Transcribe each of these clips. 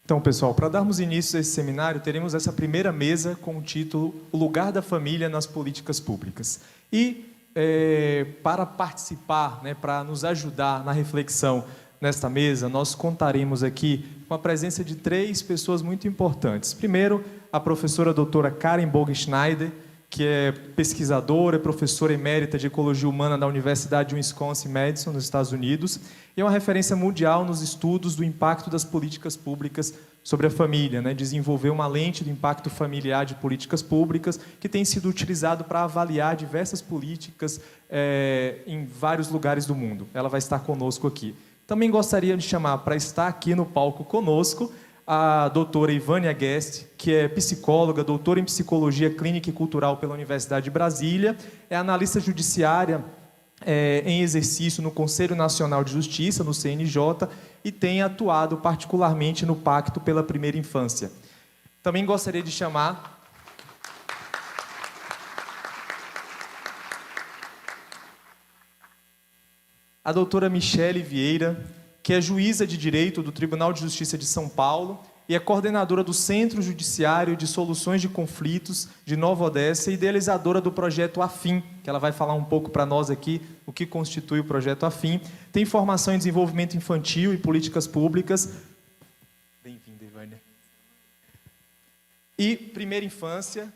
Então, pessoal, para darmos início a esse seminário, teremos essa primeira mesa com o título O Lugar da Família nas Políticas Públicas. E, para participar, para nos ajudar na reflexão nesta mesa, nós contaremos aqui com a presença de 3 pessoas muito importantes. Primeiro, a professora doutora Karen Bogenschneider, que é pesquisadora, professora emérita de Ecologia Humana da Universidade de Wisconsin-Madison, nos Estados Unidos, e é uma referência mundial nos estudos do impacto das políticas públicas sobre a família, desenvolveu uma lente do impacto familiar de políticas públicas que tem sido utilizado para avaliar diversas políticas em vários lugares do mundo. Ela vai estar conosco aqui. Também gostaria de chamar para estar aqui no palco conosco a doutora Ivânia Guest, que é psicóloga, doutora em Psicologia Clínica e Cultural pela Universidade de Brasília, é analista judiciária em exercício no Conselho Nacional de Justiça, no CNJ, e tem atuado particularmente no Pacto pela Primeira Infância. Também gostaria de chamar a doutora Michele Vieira, que é juíza de Direito do Tribunal de Justiça de São Paulo e é coordenadora do Centro Judiciário de Soluções de Conflitos de Nova Odessa e idealizadora do projeto AFIM, que ela vai falar um pouco para nós aqui o que constitui o projeto AFIM. Tem formação em desenvolvimento infantil e políticas públicas. Bem-vinda, Ivânia. E primeira infância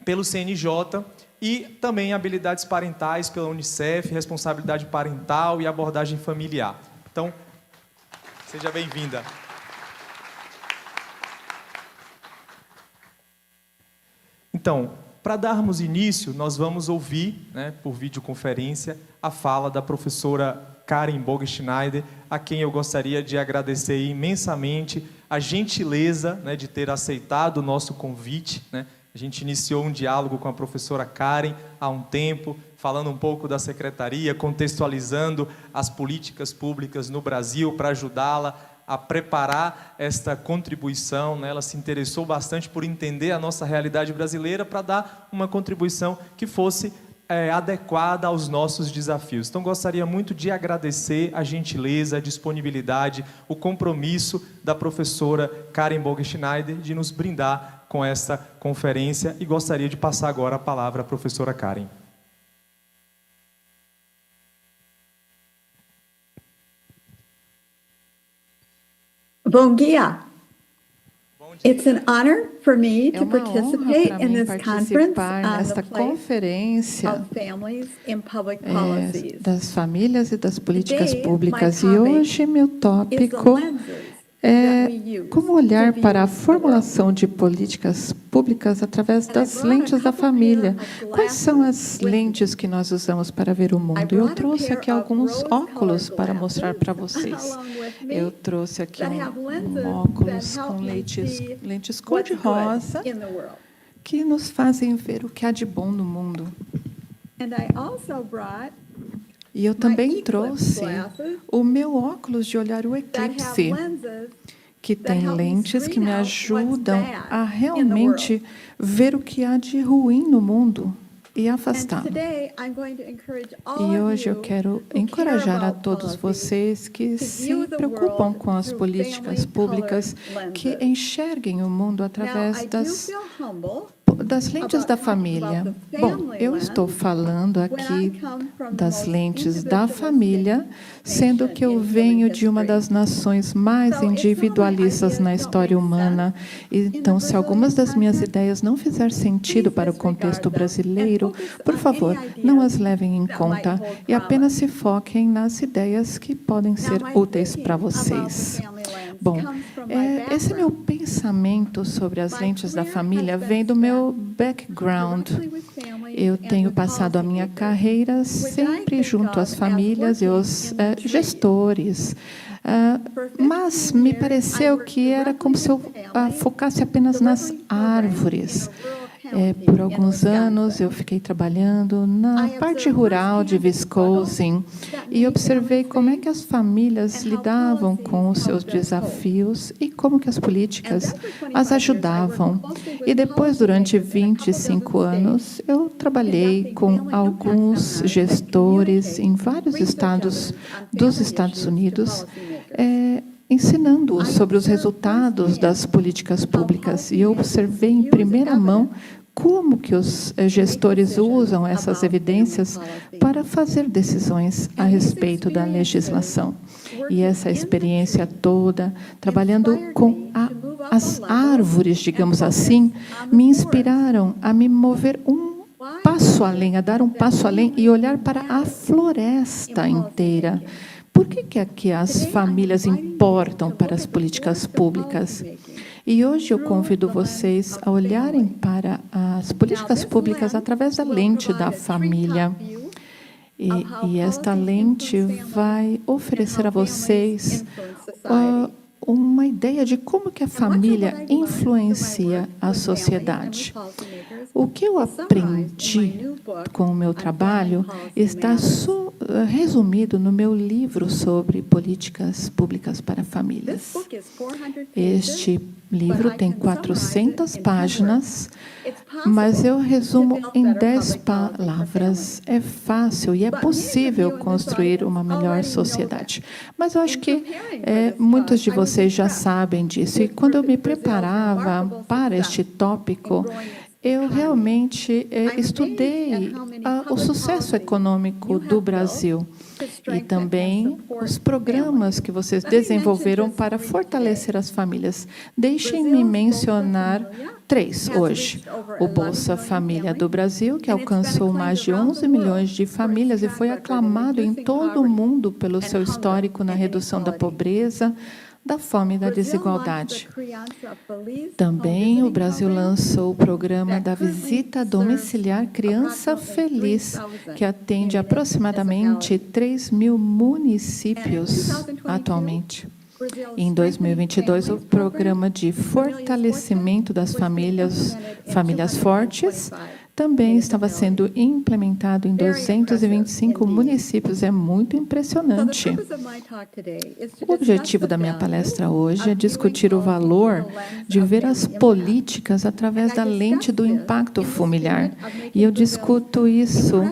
pelo CNJ e também habilidades parentais pela Unicef, responsabilidade parental e abordagem familiar. Então, seja bem-vinda. Então, para darmos início, nós vamos ouvir, por videoconferência, a fala da professora Karen Bogenschneider, a quem eu gostaria de agradecer imensamente a gentileza de ter aceitado o nosso convite. A gente iniciou um diálogo com a professora Karen há um tempo, falando um pouco da secretaria, contextualizando as políticas públicas no Brasil para ajudá-la a preparar esta contribuição. Ela se interessou bastante por entender a nossa realidade brasileira para dar uma contribuição que fosse adequada aos nossos desafios. Então, gostaria muito de agradecer a gentileza, a disponibilidade, o compromisso da professora Karen Bogenschneider de nos brindar com esta conferência e gostaria de passar agora a palavra à professora Karen. Bom dia. It's an honor for me to participate in this conference on the place of families in public policies. Das famílias e das políticas públicas. E hoje meu tópico é como olhar para a formulação de políticas públicas através das lentes da família. Quais são as lentes que nós usamos para ver o mundo? Eu trouxe aqui alguns óculos para mostrar para vocês. Eu trouxe aqui um óculos com lentes cor-de-rosa que nos fazem ver o que há de bom no mundo. E eu também trouxe o meu óculos de olhar o eclipse, que tem lentes que me ajudam a realmente ver o que há de ruim no mundo e afastá-lo. E hoje eu quero encorajar a todos vocês que se preocupam com as políticas públicas, que enxerguem o mundo através das lentes da família. Bom, eu estou falando aqui das lentes da família, sendo que eu venho de uma das nações mais individualistas na história humana. Então, se algumas das minhas ideias não fizerem sentido para o contexto brasileiro, por favor, não as levem em conta e apenas se foquem nas ideias que podem ser úteis para vocês. Bom, esse meu pensamento sobre as lentes da família vem do meu background. Eu tenho passado a minha carreira sempre junto às famílias e aos gestores, mas me pareceu que era como se eu focasse apenas nas árvores. Por alguns anos eu fiquei trabalhando na parte rural de Wisconsin e observei como é que as famílias lidavam com os seus desafios e como que as políticas as ajudavam. E depois, durante 25 anos, eu trabalhei com alguns gestores em vários estados dos Estados Unidos, ensinando-os sobre os resultados das políticas públicas. E eu observei em primeira mão como que os gestores usam essas evidências para fazer decisões a respeito da legislação. E essa experiência toda, trabalhando com as árvores, digamos assim, me inspiraram a me mover um passo além, a dar um passo além e olhar para a floresta inteira. Por que aqui as famílias importam para as políticas públicas? E hoje eu convido vocês a olharem para as políticas públicas através da lente da família. E esta lente vai oferecer a vocês uma ideia de como que a família influencia a sociedade. O que eu aprendi com o meu trabalho está resumido no meu livro sobre políticas públicas para famílias. Este livro tem 400 páginas, mas eu resumo em 10 palavras. É fácil e é possível construir uma melhor sociedade. Mas eu acho que muitos de vocês já sabem disso. E quando eu me preparava para este tópico, eu realmente estudei o sucesso econômico do Brasil e também os programas que vocês desenvolveram para fortalecer as famílias. Deixem-me mencionar 3 hoje. O Bolsa Família do Brasil, que alcançou mais de 11 milhões de famílias e foi aclamado em todo o mundo pelo seu histórico na redução da pobreza, da fome e da desigualdade. Também o Brasil lançou o programa da Visita Domiciliar Criança Feliz, que atende aproximadamente 3.000 municípios atualmente. Em 2022, o programa de fortalecimento das famílias fortes, também estava sendo implementado em 225 municípios. É muito impressionante. O objetivo da minha palestra hoje é discutir o valor de ver as políticas através da lente do impacto familiar. E eu discuto isso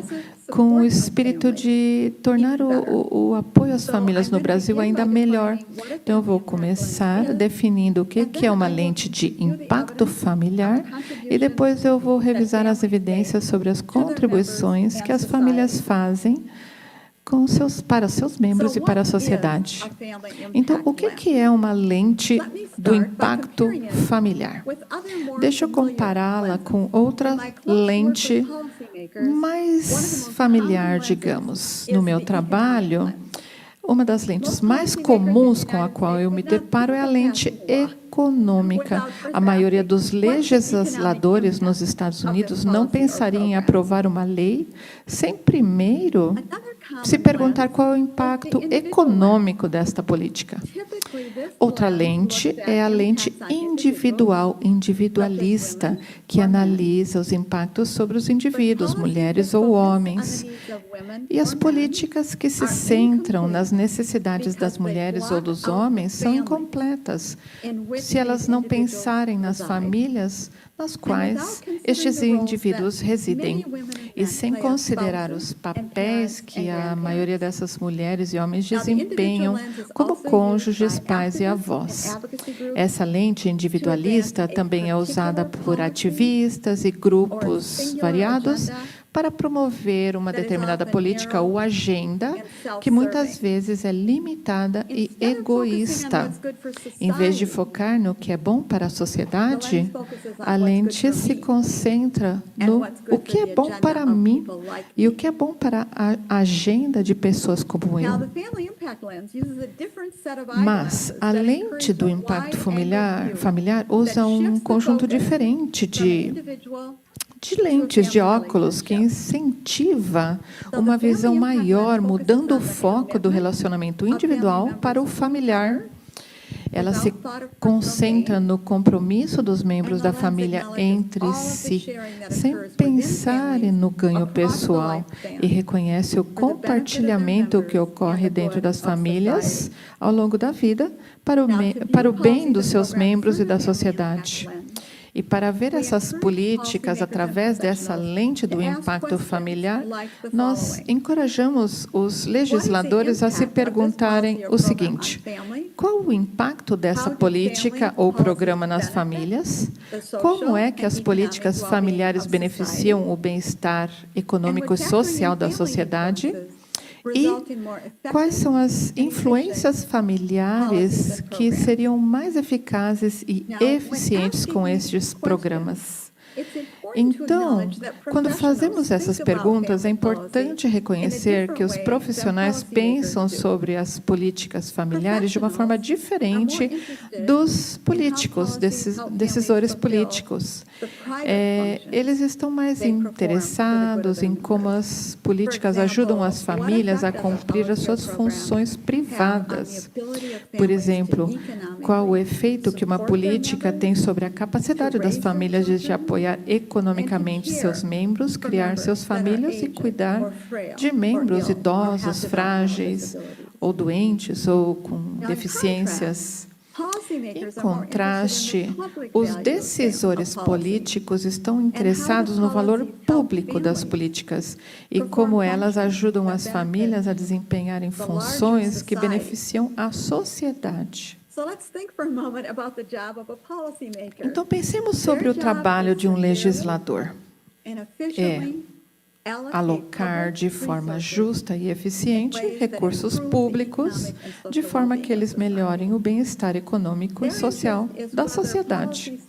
com o espírito de tornar o apoio às famílias no Brasil ainda melhor. Então, eu vou começar definindo o que é uma lente de impacto familiar e depois eu vou revisar as evidências sobre as contribuições que as famílias fazem para seus membros e para a sociedade. Então, o que é uma lente do impacto familiar? Deixa eu compará-la com outra lente mais familiar, digamos. No meu trabalho, uma das lentes mais comuns com a qual eu me deparo é a lente econômica. A maioria dos legisladores nos Estados Unidos não pensaria em aprovar uma lei sem primeiro se perguntar qual é o impacto econômico desta política. Outra lente é a lente individualista, que analisa os impactos sobre os indivíduos, mulheres ou homens. E as políticas que se centram nas necessidades das mulheres ou dos homens são incompletas se elas não pensarem nas famílias nas quais estes indivíduos residem, e sem considerar os papéis que a maioria dessas mulheres e homens desempenham como cônjuges, pais e avós. Essa lente individualista também é usada por ativistas e grupos variados para promover uma determinada política ou agenda que muitas vezes é limitada e egoísta. Em vez de focar no que é bom para a sociedade, a lente se concentra no o que é bom para mim e o que é bom para a agenda de pessoas como eu. Mas a lente do impacto familiar usa um conjunto diferente de lentes, de óculos, que incentiva uma visão maior, mudando o foco do relacionamento individual para o familiar. Ela se concentra no compromisso dos membros da família entre si, sem pensar no ganho pessoal, e reconhece o compartilhamento que ocorre dentro das famílias ao longo da vida para o bem dos seus membros e da sociedade. E para ver essas políticas através dessa lente do impacto familiar, nós encorajamos os legisladores a se perguntarem o seguinte: qual o impacto dessa política ou programa nas famílias? Como é que as políticas familiares beneficiam o bem-estar econômico e social da sociedade? E quais são as influências familiares que seriam mais eficazes e eficientes com estes programas? Então, quando fazemos essas perguntas, é importante reconhecer que os profissionais pensam sobre as políticas familiares de uma forma diferente dos políticos, decisores políticos. Eles estão mais interessados em como as políticas ajudam as famílias a cumprir as suas funções privadas. Por exemplo, qual o efeito que uma política tem sobre a capacidade das famílias de apoiar economicamente seus membros, criar suas famílias e cuidar de membros idosos, frágeis, ou doentes, ou com deficiências. Em contraste, os decisores políticos estão interessados no valor público das políticas e como elas ajudam as famílias a desempenharem funções que beneficiam a sociedade. Então, pensemos sobre o trabalho de um legislador. Alocar de forma justa e eficiente recursos públicos, de forma que eles melhorem o bem-estar econômico e social da sociedade.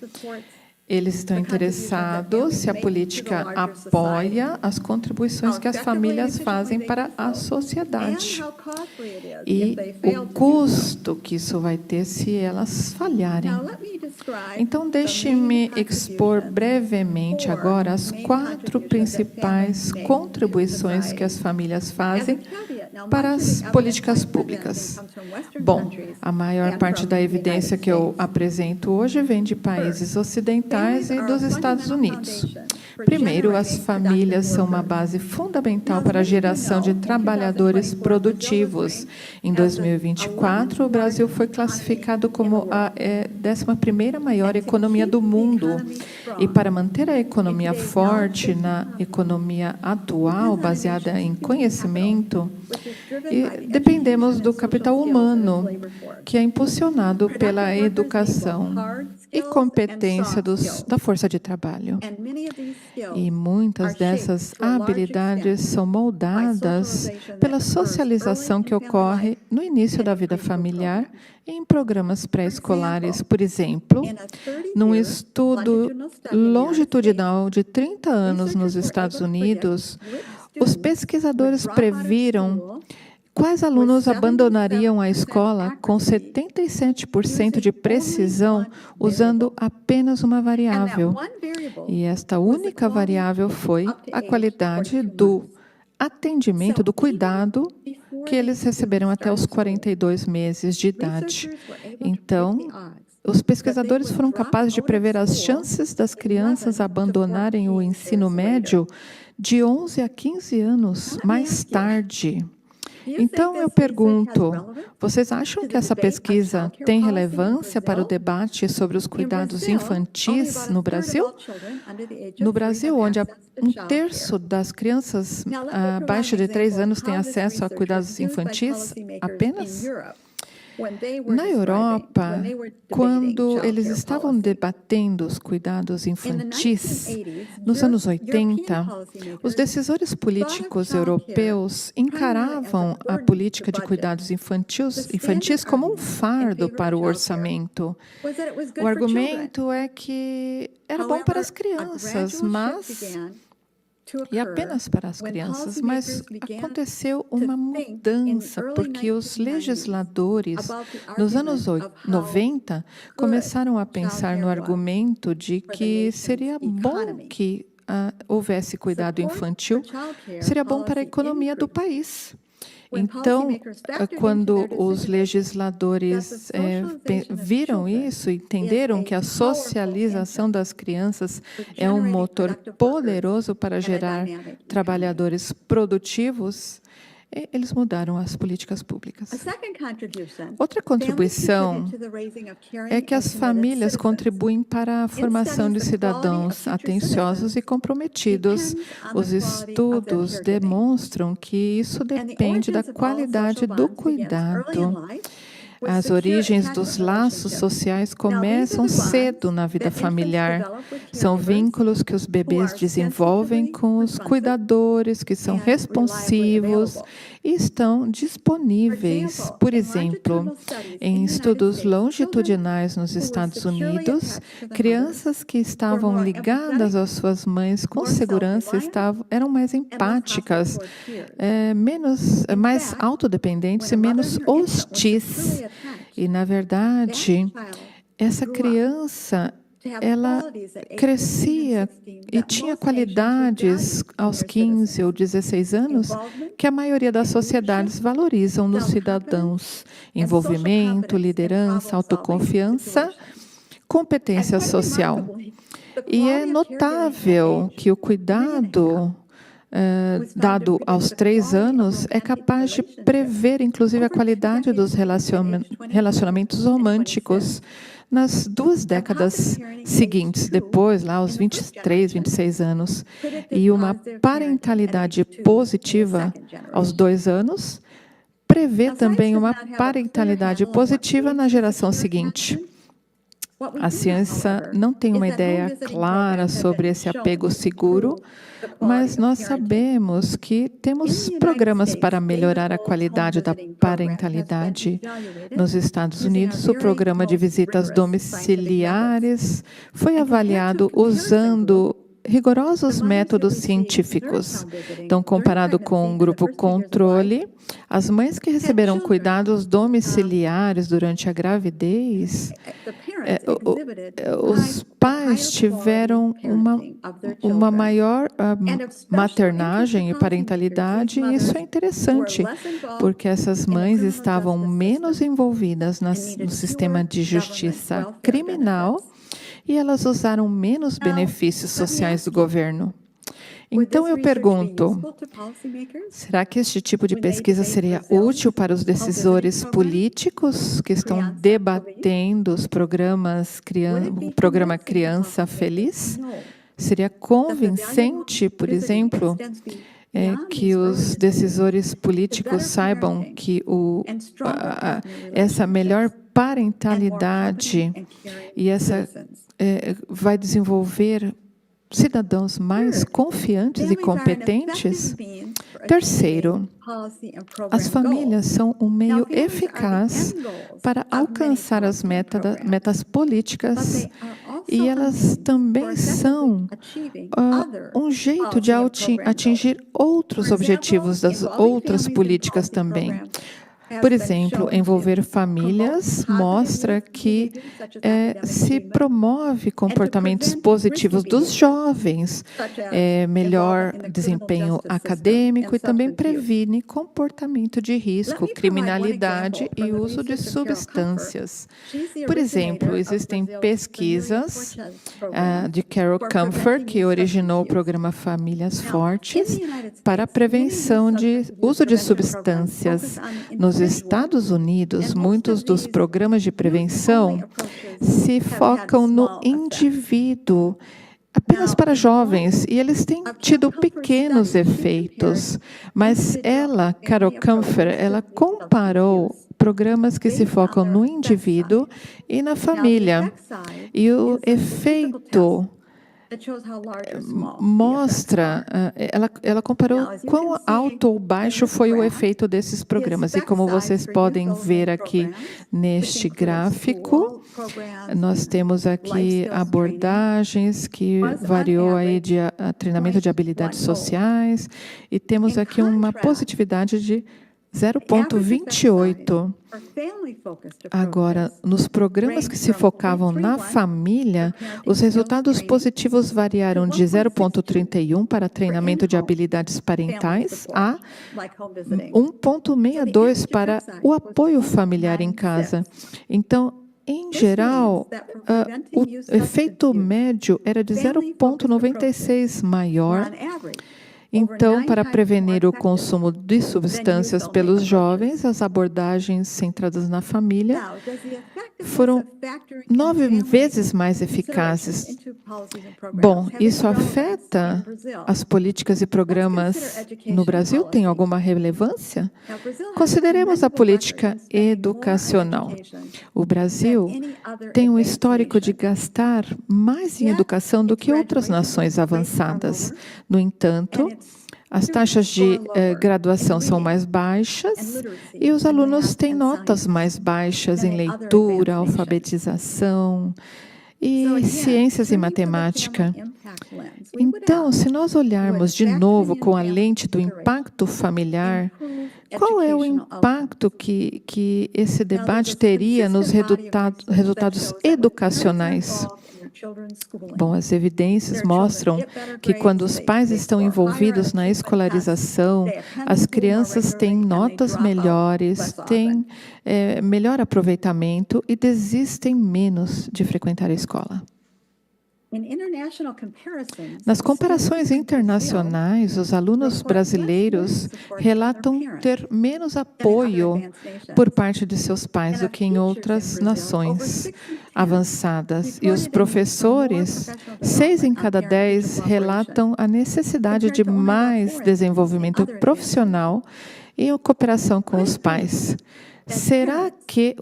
Eles estão interessados se a política apoia as contribuições que as famílias fazem para a sociedade e o custo que isso vai ter se elas falharem. Então, deixe-me expor brevemente agora as 4 principais contribuições que as famílias fazem para as políticas públicas. Bom, a maior parte da evidência que eu apresento hoje vem de países ocidentais e dos Estados Unidos. Primeiro, as famílias são uma base fundamental para a geração de trabalhadores produtivos. Em 2024, o Brasil foi classificado como a 11ª maior economia do mundo. E para manter a economia forte na economia atual, baseada em conhecimento, dependemos do capital humano, que é impulsionado pela educação e competência da força de trabalho. E muitas dessas habilidades são moldadas pela socialização que ocorre no início da vida familiar em programas pré-escolares. Por exemplo, num estudo longitudinal de 30 anos nos Estados Unidos, os pesquisadores previram quais alunos abandonariam a escola com 77% de precisão usando apenas uma variável. E esta única variável foi a qualidade do atendimento, do cuidado que eles receberam até os 42 meses de idade. Então, os pesquisadores foram capazes de prever as chances das crianças abandonarem o ensino médio de 11 a 15 anos mais tarde. Então, eu pergunto, vocês acham que essa pesquisa tem relevância para o debate sobre os cuidados infantis no Brasil? No Brasil, onde 1/3 das crianças abaixo de 3 anos têm acesso a cuidados infantis apenas? Na Europa, quando eles estavam debatendo os cuidados infantis, nos anos 80, os decisores políticos europeus encaravam a política de cuidados infantis como um fardo para o orçamento. O argumento é que era bom para as crianças, e apenas para as crianças, mas aconteceu uma mudança, porque os legisladores, nos anos 90, começaram a pensar no argumento de que seria bom que houvesse cuidado infantil, seria bom para a economia do país. Então, quando os legisladores viram isso, entenderam que a socialização das crianças é um motor poderoso para gerar trabalhadores produtivos, eles mudaram as políticas públicas. Outra contribuição é que as famílias contribuem para a formação de cidadãos atenciosos e comprometidos. Os estudos demonstram que isso depende da qualidade do cuidado. As origens dos laços sociais começam cedo na vida familiar. São vínculos que os bebês desenvolvem com os cuidadores, que são responsivos e estão disponíveis. Por exemplo, em estudos longitudinais nos Estados Unidos, crianças que estavam ligadas às suas mães com segurança eram mais empáticas, mais autodependentes e menos hostis. E, na verdade, essa criança, ela crescia e tinha qualidades aos 15 ou 16 anos que a maioria das sociedades valorizam nos cidadãos: envolvimento, liderança, autoconfiança, competência social. E é notável que o cuidado dado aos 3 anos é capaz de prever, inclusive, a qualidade dos relacionamentos românticos nas 2 décadas seguintes, depois, lá aos 23, 26 anos. E uma parentalidade positiva aos 2 anos prevê também uma parentalidade positiva na geração seguinte. A ciência não tem uma ideia clara sobre esse apego seguro, mas nós sabemos que temos programas para melhorar a qualidade da parentalidade. Nos Estados Unidos, o programa de visitas domiciliares foi avaliado usando rigorosos métodos científicos. Então, comparado com um grupo controle, as mães que receberam cuidados domiciliares durante a gravidez, os pais tiveram uma maior maternagem e parentalidade, e isso é interessante, porque essas mães estavam menos envolvidas no sistema de justiça criminal e elas usaram menos benefícios sociais do governo. Então, eu pergunto, será que este tipo de pesquisa seria útil para os decisores políticos que estão debatendo o programa Criança Feliz? Seria convincente, por exemplo, que os decisores políticos saibam que essa melhor parentalidade e essa vai desenvolver cidadãos mais confiantes e competentes? Terceiro, as famílias são um meio eficaz para alcançar as metas políticas, e elas também são um jeito de atingir outros objetivos das outras políticas também. Por exemplo, envolver famílias mostra que se promove comportamentos positivos dos jovens, melhor desempenho acadêmico e também previne comportamento de risco, criminalidade e uso de substâncias. Por exemplo, existem pesquisas de Carol Comfort, que originou o programa Famílias Fortes, para a prevenção de uso de substâncias. Nos Estados Unidos, muitos dos programas de prevenção se focam no indivíduo, apenas para jovens, e eles têm tido pequenos efeitos. Mas Carol Comfort, ela comparou programas que se focam no indivíduo e na família. E o efeito mostra, ela comparou quão alto ou baixo foi o efeito desses programas. E como vocês podem ver aqui neste gráfico, nós temos aqui abordagens que variou aí de treinamento de habilidades sociais, e temos aqui uma positividade de 0,28. Agora, nos programas que se focavam na família, os resultados positivos variaram de 0,31 para treinamento de habilidades parentais a 1,62 para o apoio familiar em casa. Então, em geral, o efeito médio era de 0,96 maior. Então, para prevenir o consumo de substâncias pelos jovens, as abordagens centradas na família foram 9 vezes mais eficazes. Bom, isso afeta as políticas e programas no Brasil? Tem alguma relevância? Consideremos a política educacional. O Brasil tem um histórico de gastar mais em educação do que outras nações avançadas. No entanto, as taxas de graduação são mais baixas e os alunos têm notas mais baixas em leitura, alfabetização e ciências e matemática. Então, se nós olharmos de novo com a lente do impacto familiar, qual é o impacto que esse debate teria nos resultados educacionais? Bom, as evidências mostram que quando os pais estão envolvidos na escolarização, as crianças têm notas melhores, têm melhor aproveitamento e desistem menos de frequentar a escola. Nas comparações internacionais, os alunos brasileiros relatam ter menos apoio por parte de seus pais do que em outras nações avançadas. E os professores, 6 em cada 10, relatam a necessidade de mais desenvolvimento profissional e cooperação com os pais. Será que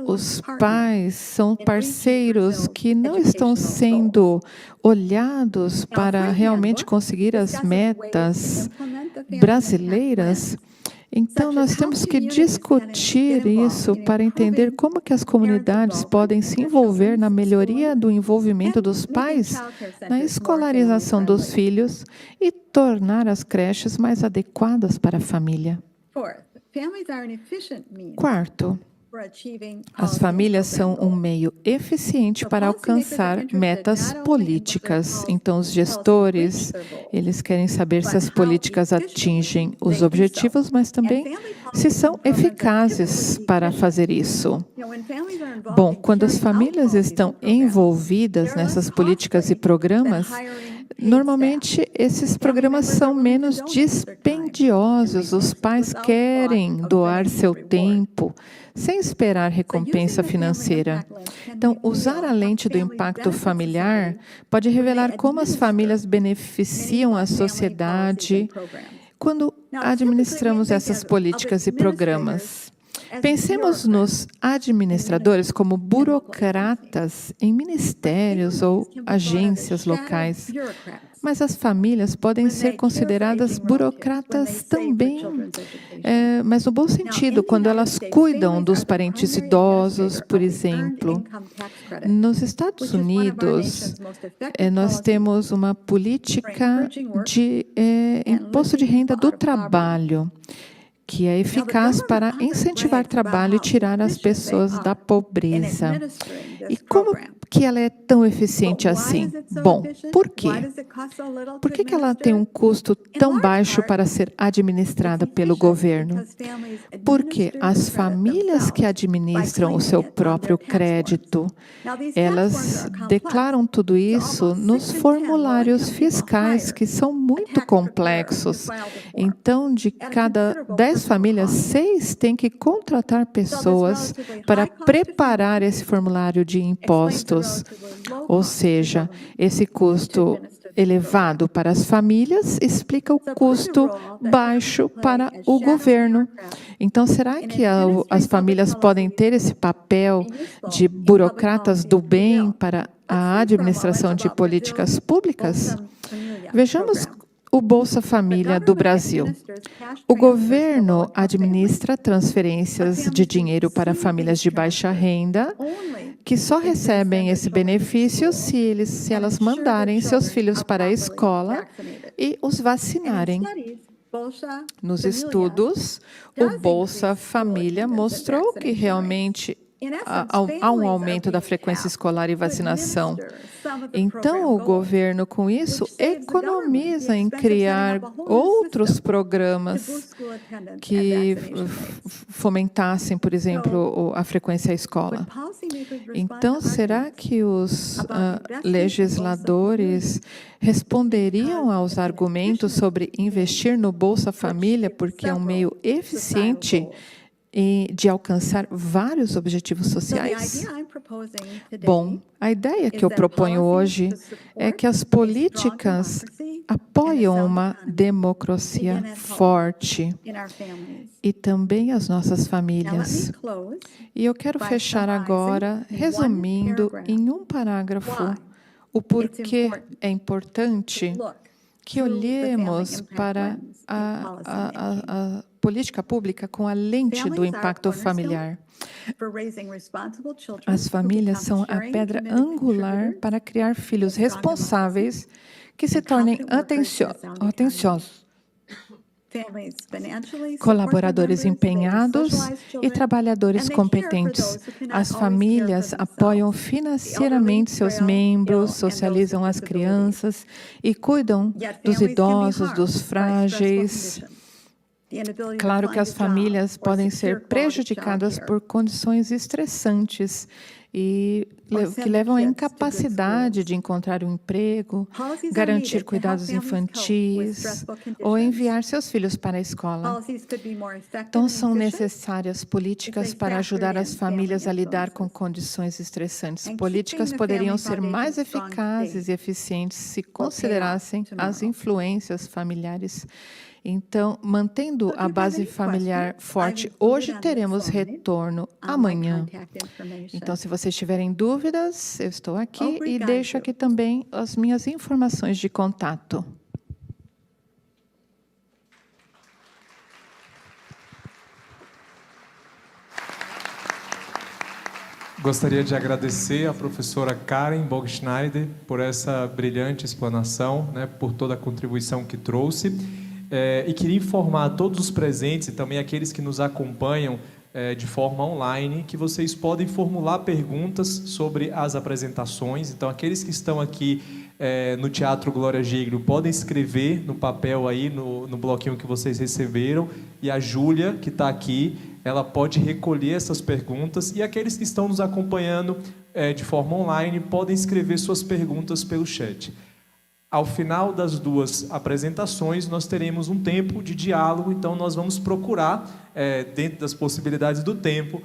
os pais são parceiros que não estão sendo olhados para realmente conseguir as metas brasileiras? Então, nós temos que discutir isso para entender como que as comunidades podem se envolver na melhoria do envolvimento dos pais na escolarização dos filhos e tornar as creches mais adequadas para a família. Quarto, as famílias são um meio eficiente para alcançar metas políticas. Então, os gestores, eles querem saber se as políticas atingem os objetivos, mas também se são eficazes para fazer isso. Bom, quando as famílias estão envolvidas nessas políticas e programas, normalmente, esses programas são menos dispendiosos. Os pais querem doar seu tempo sem esperar recompensa financeira. Então, usar a lente do impacto familiar pode revelar como as famílias beneficiam a sociedade quando administramos essas políticas e programas. Pensemos nos administradores como burocratas em ministérios ou agências locais. Mas as famílias podem ser consideradas burocratas também, mas no bom sentido, quando elas cuidam dos parentes idosos, por exemplo. Nos Estados Unidos, nós temos uma política de imposto de renda do trabalho, que é eficaz para incentivar trabalho e tirar as pessoas da pobreza. E como que ela é tão eficiente assim? Bom, por quê? Por que ela tem um custo tão baixo para ser administrada pelo governo? Porque as famílias que administram o seu próprio crédito, elas declaram tudo isso nos formulários fiscais, que são muito complexos. Então, de cada 10 famílias, 6 têm que contratar pessoas para preparar esse formulário de impostos. Ou seja, esse custo elevado para as famílias explica o custo baixo para o governo. Então, será que as famílias podem ter esse papel de burocratas do bem para a administração de políticas públicas? Vejamos o Bolsa Família do Brasil. O governo administra transferências de dinheiro para famílias de baixa renda, que só recebem esse benefício se elas mandarem seus filhos para a escola e os vacinarem. Nos estudos, o Bolsa Família mostrou que realmente há um aumento da frequência escolar e vacinação. Então, o governo, com isso, economiza em criar outros programas que fomentassem, por exemplo, a frequência à escola. Então, será que os legisladores responderiam aos argumentos sobre investir no Bolsa Família, porque é um meio eficiente de alcançar vários objetivos sociais? Bom, a ideia que eu proponho hoje é que as políticas apoiam uma democracia forte e também as nossas famílias. E eu quero fechar agora resumindo em um parágrafo o porquê é importante que olhemos para a política pública com a lente do impacto familiar. As famílias são a pedra angular para criar filhos responsáveis que se tornem atenciosos, colaboradores empenhados e trabalhadores competentes. As famílias apoiam financeiramente seus membros, socializam as crianças e cuidam dos idosos, dos frágeis. Claro que as famílias podem ser prejudicadas por condições estressantes e que levam à incapacidade de encontrar um emprego, garantir cuidados infantis ou enviar seus filhos para a escola. Então, são necessárias políticas para ajudar as famílias a lidar com condições estressantes. Políticas poderiam ser mais eficazes e eficientes se considerassem as influências familiares. Então, mantendo a base familiar forte, hoje teremos retorno amanhã. Então, se vocês tiverem dúvidas, eu estou aqui e deixo aqui também as minhas informações de contato. Gostaria de agradecer à professora Karen Bogschneider por essa brilhante explanação, por toda a contribuição que trouxe. E queria informar a todos os presentes e também aqueles que nos acompanham de forma online que vocês podem formular perguntas sobre as apresentações. Então, aqueles que estão aqui no Teatro Glória Giglio podem escrever no papel aí, no bloquinho que vocês receberam, e a Júlia, que está aqui, ela pode recolher essas perguntas, e aqueles que estão nos acompanhando de forma online podem escrever suas perguntas pelo chat. Ao final das duas apresentações, nós teremos um tempo de diálogo, então nós vamos procurar, dentro das possibilidades do tempo,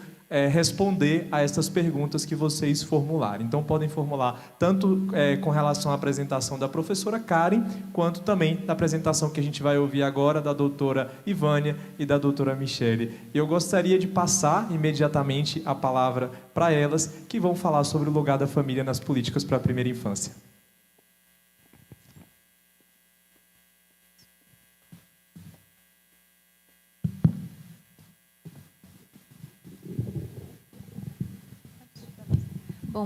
responder a essas perguntas que vocês formularem. Então, podem formular tanto com relação à apresentação da professora Karen, quanto também da apresentação que a gente vai ouvir agora da doutora Ivânia e da doutora Michele. Eu gostaria de passar imediatamente a palavra para elas, que vão falar sobre o lugar da família nas políticas para a primeira infância.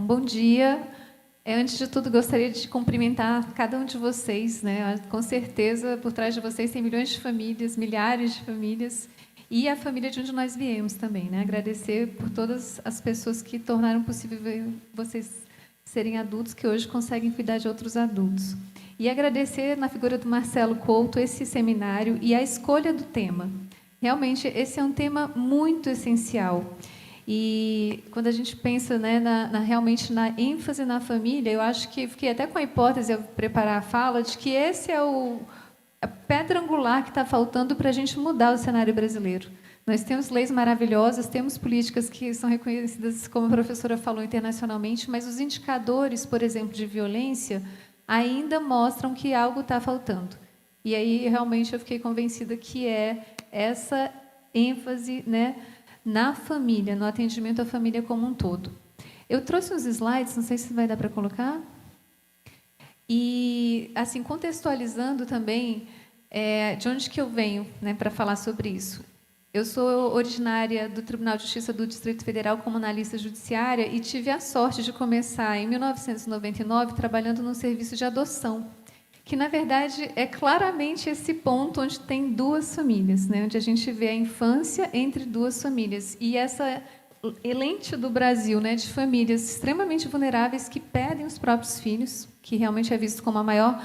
Bom dia. Antes de tudo, gostaria de cumprimentar cada um de vocês, Com certeza, por trás de vocês tem milhões de famílias, milhares de famílias, e a família de onde nós viemos também, Agradecer por todas as pessoas que tornaram possível vocês serem adultos, que hoje conseguem cuidar de outros adultos. E agradecer, na figura do Marcelo Couto, esse seminário e a escolha do tema. Realmente, esse é um tema muito essencial. E quando a gente pensa realmente na ênfase na família, eu acho que fiquei até com a hipótese, ao preparar a fala, de que esse é a pedra angular que está faltando para a gente mudar o cenário brasileiro. Nós temos leis maravilhosas, temos políticas que são reconhecidas, como a professora falou, internacionalmente, mas os indicadores, por exemplo, de violência, ainda mostram que algo está faltando. E aí, realmente, eu fiquei convencida que é essa ênfase, na família, no atendimento à família como um todo. Eu trouxe uns slides, não sei se vai dar para colocar. E, assim, contextualizando também de onde que eu venho, para falar sobre isso. Eu sou originária do Tribunal de Justiça do Distrito Federal como analista judiciária e tive a sorte de começar, em 1999, trabalhando num serviço de adoção, que, na verdade, é claramente esse ponto onde tem duas famílias, onde a gente vê a infância entre duas famílias. E essa lente do Brasil, né, de famílias extremamente vulneráveis que perdem os próprios filhos, que realmente é visto como a maior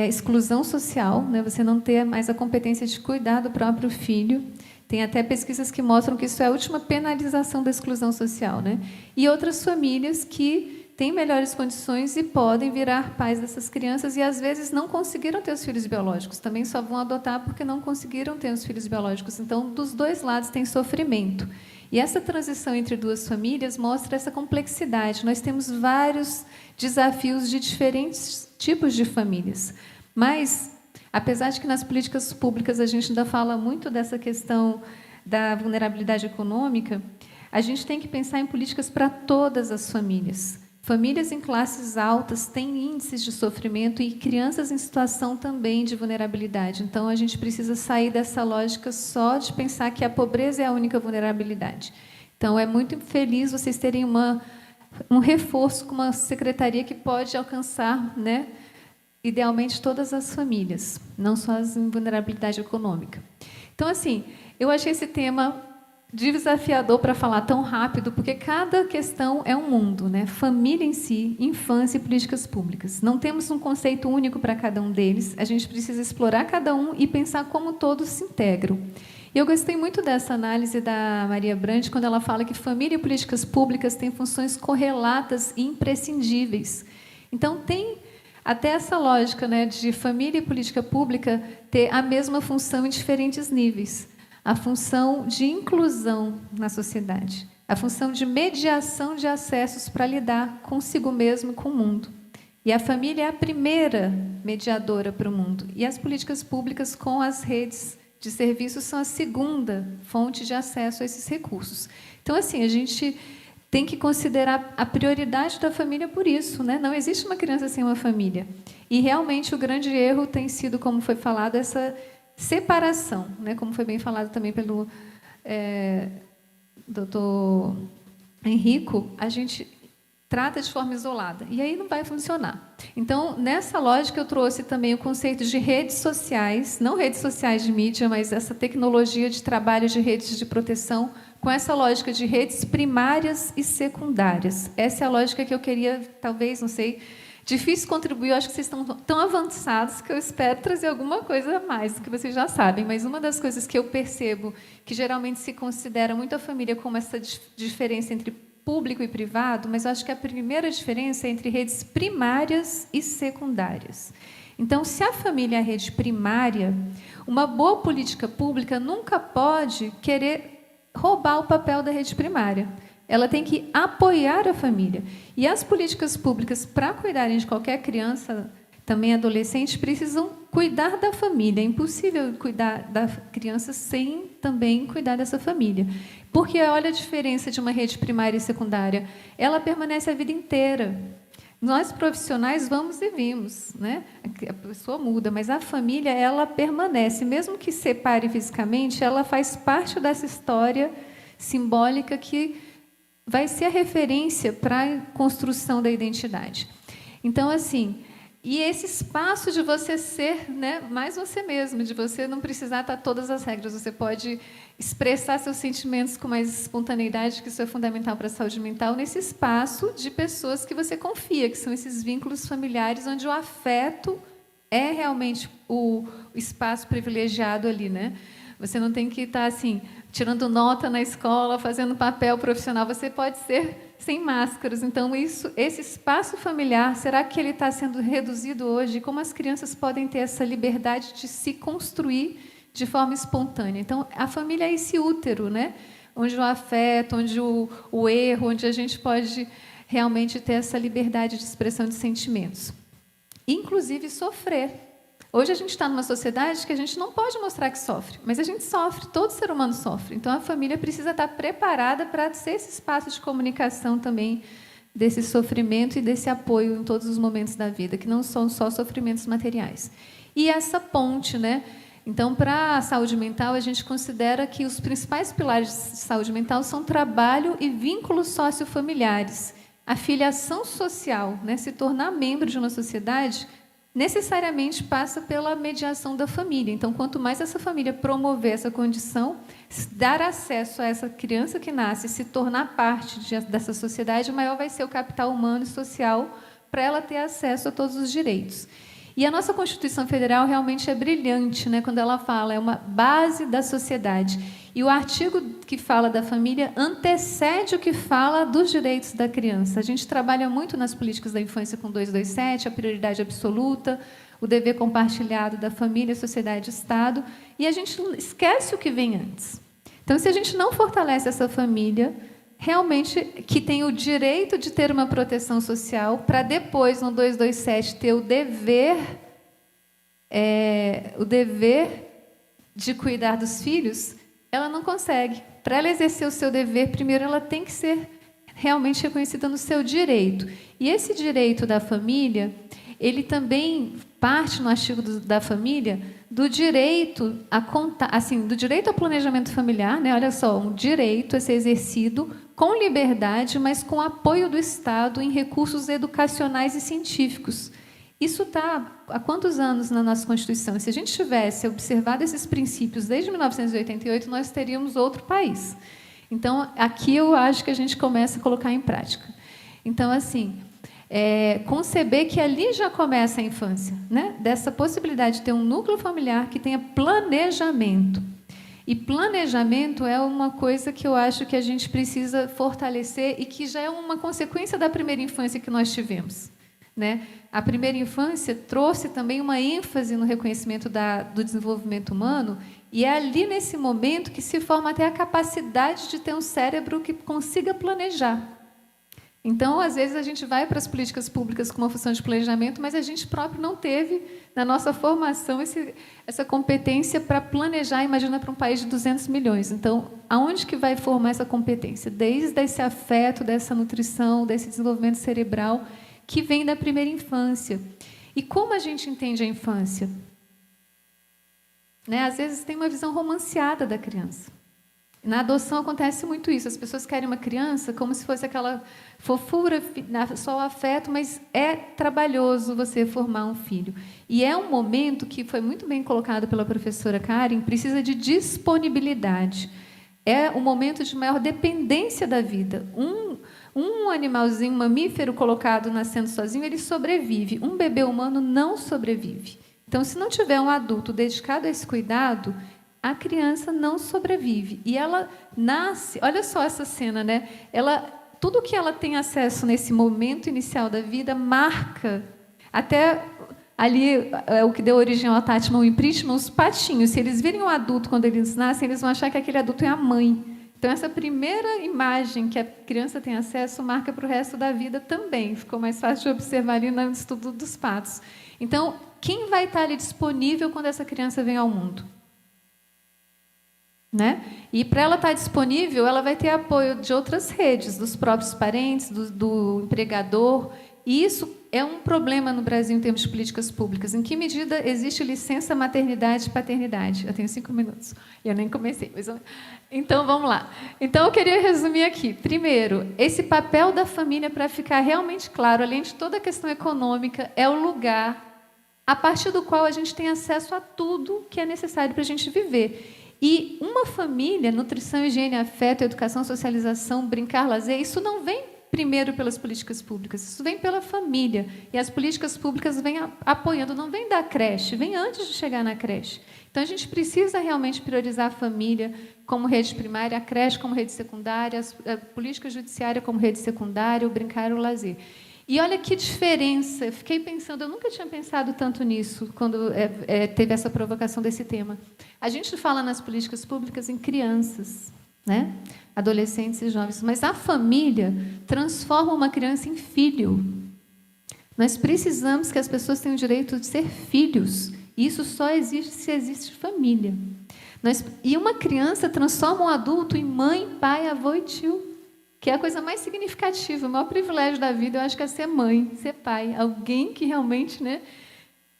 exclusão social, né, você não ter mais a competência de cuidar do próprio filho. Tem até pesquisas que mostram que isso é a última penalização da exclusão social, né? E outras famílias que têm melhores condições e podem virar pais dessas crianças e, às vezes, não conseguiram ter os filhos biológicos. Também só vão adotar porque não conseguiram ter os filhos biológicos. Então, dos dois lados tem sofrimento. E essa transição entre duas famílias mostra essa complexidade. Nós temos vários desafios de diferentes tipos de famílias. Mas, apesar de que nas políticas públicas a gente ainda fala muito dessa questão da vulnerabilidade econômica, a gente tem que pensar em políticas para todas as famílias. Famílias em classes altas têm índices de sofrimento e crianças em situação também de vulnerabilidade. Então, a gente precisa sair dessa lógica só de pensar que a pobreza é a única vulnerabilidade. Então, é muito feliz vocês terem um reforço com uma secretaria que pode alcançar, né, idealmente, todas as famílias, não só as em vulnerabilidade econômica. Então, assim, eu achei esse tema desafiador para falar tão rápido, porque cada questão é um mundo, né? Família em si, infância e políticas públicas. Não temos um conceito único para cada um deles, a gente precisa explorar cada um e pensar como todos se integram. Eu gostei muito dessa análise da Maria Brandt, quando ela fala que família e políticas públicas têm funções correlatas e imprescindíveis. Então, tem até essa lógica, né, de família e política pública ter a mesma função em diferentes níveis. A função de inclusão na sociedade, a função de mediação de acessos para lidar consigo mesmo e com o mundo. E a família é a primeira mediadora para o mundo. E as políticas públicas com as redes de serviços são a segunda fonte de acesso a esses recursos. Então, assim, a gente tem que considerar a prioridade da família por isso, né? Não existe uma criança sem uma família. E, realmente, o grande erro tem sido, como foi falado, essa separação, né? Como foi bem falado também pelo doutor Henrico, a gente trata de forma isolada, e aí não vai funcionar. Então, nessa lógica, eu trouxe também o conceito de redes sociais, não redes sociais de mídia, mas essa tecnologia de trabalho de redes de proteção, com essa lógica de redes primárias e secundárias. Essa é a lógica que eu queria, talvez, não sei, difícil contribuir, eu acho que vocês estão tão avançados que eu espero trazer alguma coisa a mais do que vocês já sabem, mas uma das coisas que eu percebo, que geralmente se considera muito a família como essa diferença entre público e privado, mas eu acho que a primeira diferença é entre redes primárias e secundárias. Então, se a família é a rede primária, uma boa política pública nunca pode querer roubar o papel da rede primária. Ela tem que apoiar a família. E as políticas públicas, para cuidarem de qualquer criança, também adolescente, precisam cuidar da família. É impossível cuidar da criança sem também cuidar dessa família. Porque, olha a diferença de uma rede primária e secundária. Ela permanece a vida inteira. Nós, profissionais, vamos e vimos, né? A pessoa muda, mas a família, ela permanece. Mesmo que separe fisicamente, ela faz parte dessa história simbólica que vai ser a referência para a construção da identidade. Então, assim, e esse espaço de você ser, né, mais você mesmo, de você não precisar estar todas as regras, você pode expressar seus sentimentos com mais espontaneidade, que isso é fundamental para a saúde mental, nesse espaço de pessoas que você confia, que são esses vínculos familiares, onde o afeto é realmente o espaço privilegiado ali, né? Você não tem que estar, assim, tirando nota na escola, fazendo papel profissional. Você pode ser sem máscaras. Então, esse espaço familiar, será que ele está sendo reduzido hoje? Como as crianças podem ter essa liberdade de se construir de forma espontânea? Então, a família é esse útero, né? Onde o afeto, onde o erro, onde a gente pode realmente ter essa liberdade de expressão de sentimentos. Inclusive, sofrer. Hoje a gente está numa sociedade que a gente não pode mostrar que sofre, mas a gente sofre, todo ser humano sofre. Então, a família precisa estar preparada para ser esse espaço de comunicação também desse sofrimento e desse apoio em todos os momentos da vida, que não são só sofrimentos materiais. E essa ponte, né? Então, para a saúde mental, a gente considera que os principais pilares de saúde mental são trabalho e vínculos sociofamiliares. A filiação social, né? Se tornar membro de uma sociedade necessariamente passa pela mediação da família. Então, quanto mais essa família promover essa condição, dar acesso a essa criança que nasce, se tornar parte dessa sociedade, maior vai ser o capital humano e social para ela ter acesso a todos os direitos. E a nossa Constituição Federal realmente é brilhante, né, quando ela fala, é uma base da sociedade. E o artigo que fala da família antecede o que fala dos direitos da criança. A gente trabalha muito nas políticas da infância com 227, a prioridade absoluta, o dever compartilhado da família, sociedade e Estado, e a gente esquece o que vem antes. Então, se a gente não fortalece essa família, realmente que tem o direito de ter uma proteção social, para depois, no 227, ter o dever de cuidar dos filhos, ela não consegue. Para ela exercer o seu dever, primeiro ela tem que ser realmente reconhecida no seu direito. E esse direito da família, ele também parte no artigo da família do direito a contar, assim, do direito ao planejamento familiar, né? Olha só, um direito a ser exercido com liberdade, mas com apoio do Estado em recursos educacionais e científicos. Isso está há quantos anos na nossa Constituição? E se a gente tivesse observado esses princípios desde 1988, nós teríamos outro país. Então, aqui eu acho que a gente começa a colocar em prática. Então, assim, conceber que ali já começa a infância, né? Dessa possibilidade de ter um núcleo familiar que tenha planejamento. E planejamento é uma coisa que eu acho que a gente precisa fortalecer e que já é uma consequência da primeira infância que nós tivemos, né? A primeira infância trouxe também uma ênfase no reconhecimento do desenvolvimento humano, e é ali, nesse momento, que se forma até a capacidade de ter um cérebro que consiga planejar. Então, às vezes, a gente vai para as políticas públicas com uma função de planejamento, mas a gente próprio não teve, na nossa formação, essa competência para planejar, imagina, para um país de 200 milhões. Então, aonde que vai formar essa competência? Desde esse afeto, dessa nutrição, desse desenvolvimento cerebral, que vem da primeira infância. E como a gente entende a infância? Né? Às vezes tem uma visão romanceada da criança. Na adoção acontece muito isso. As pessoas querem uma criança como se fosse aquela fofura, só o afeto, mas é trabalhoso você formar um filho. E é um momento que foi muito bem colocado pela professora Karen, precisa de disponibilidade. É um momento de maior dependência da vida. Um animalzinho, um mamífero colocado nascendo sozinho, ele sobrevive. Um bebê humano não sobrevive. Então, se não tiver um adulto dedicado a esse cuidado, a criança não sobrevive. E ela nasce... Olha só essa cena, né? Tudo que ela tem acesso nesse momento inicial da vida marca. Até ali, o que deu origem ao attachment, o impeachment, os patinhos. Se eles virem um adulto quando eles nascem, eles vão achar que aquele adulto é a mãe. Então, essa primeira imagem que a criança tem acesso marca para o resto da vida também. Ficou mais fácil de observar ali no estudo dos patos. Então, quem vai estar ali disponível quando essa criança vem ao mundo? Né? E, para ela estar disponível, ela vai ter apoio de outras redes, dos próprios parentes, do empregador. E isso é um problema no Brasil em termos de políticas públicas. Em que medida existe licença maternidade e paternidade? Eu tenho 5 minutos. Eu nem comecei. Então, vamos lá. Então, eu queria resumir aqui. Primeiro, esse papel da família, para ficar realmente claro, além de toda a questão econômica, é o lugar a partir do qual a gente tem acesso a tudo que é necessário para a gente viver. E uma família, nutrição, higiene, afeto, educação, socialização, brincar, lazer, isso não vem primeiro pelas políticas públicas, isso vem pela família. E as políticas públicas vêm apoiando, não vem da creche, vem antes de chegar na creche. Então, a gente precisa realmente priorizar a família como rede primária, a creche como rede secundária, a política judiciária como rede secundária, o brincar e o lazer. E olha que diferença, eu fiquei pensando, eu nunca tinha pensado tanto nisso, quando teve essa provocação desse tema. A gente fala nas políticas públicas em crianças, né? Adolescentes e jovens, mas a família transforma uma criança em filho. Nós precisamos que as pessoas tenham o direito de ser filhos, e isso só existe se existe família. E uma criança transforma um adulto em mãe, pai, avô e tio. Que é a coisa mais significativa, o maior privilégio da vida, eu acho que é ser mãe, ser pai, alguém que realmente, né,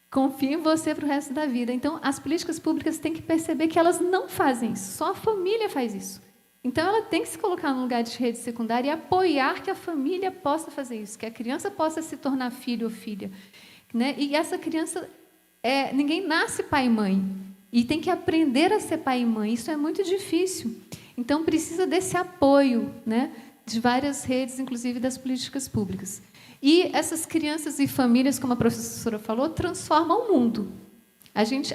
confia em você para o resto da vida. Então, as políticas públicas têm que perceber que elas não fazem isso, só a família faz isso. Então, ela tem que se colocar no lugar de rede secundária e apoiar que a família possa fazer isso, que a criança possa se tornar filho ou filha. né? E essa criança, ninguém nasce pai e mãe, e tem que aprender a ser pai e mãe. Isso é muito difícil. Então, precisa desse apoio, né, de várias redes, inclusive das políticas públicas. E essas crianças e famílias, como a professora falou, transformam o mundo.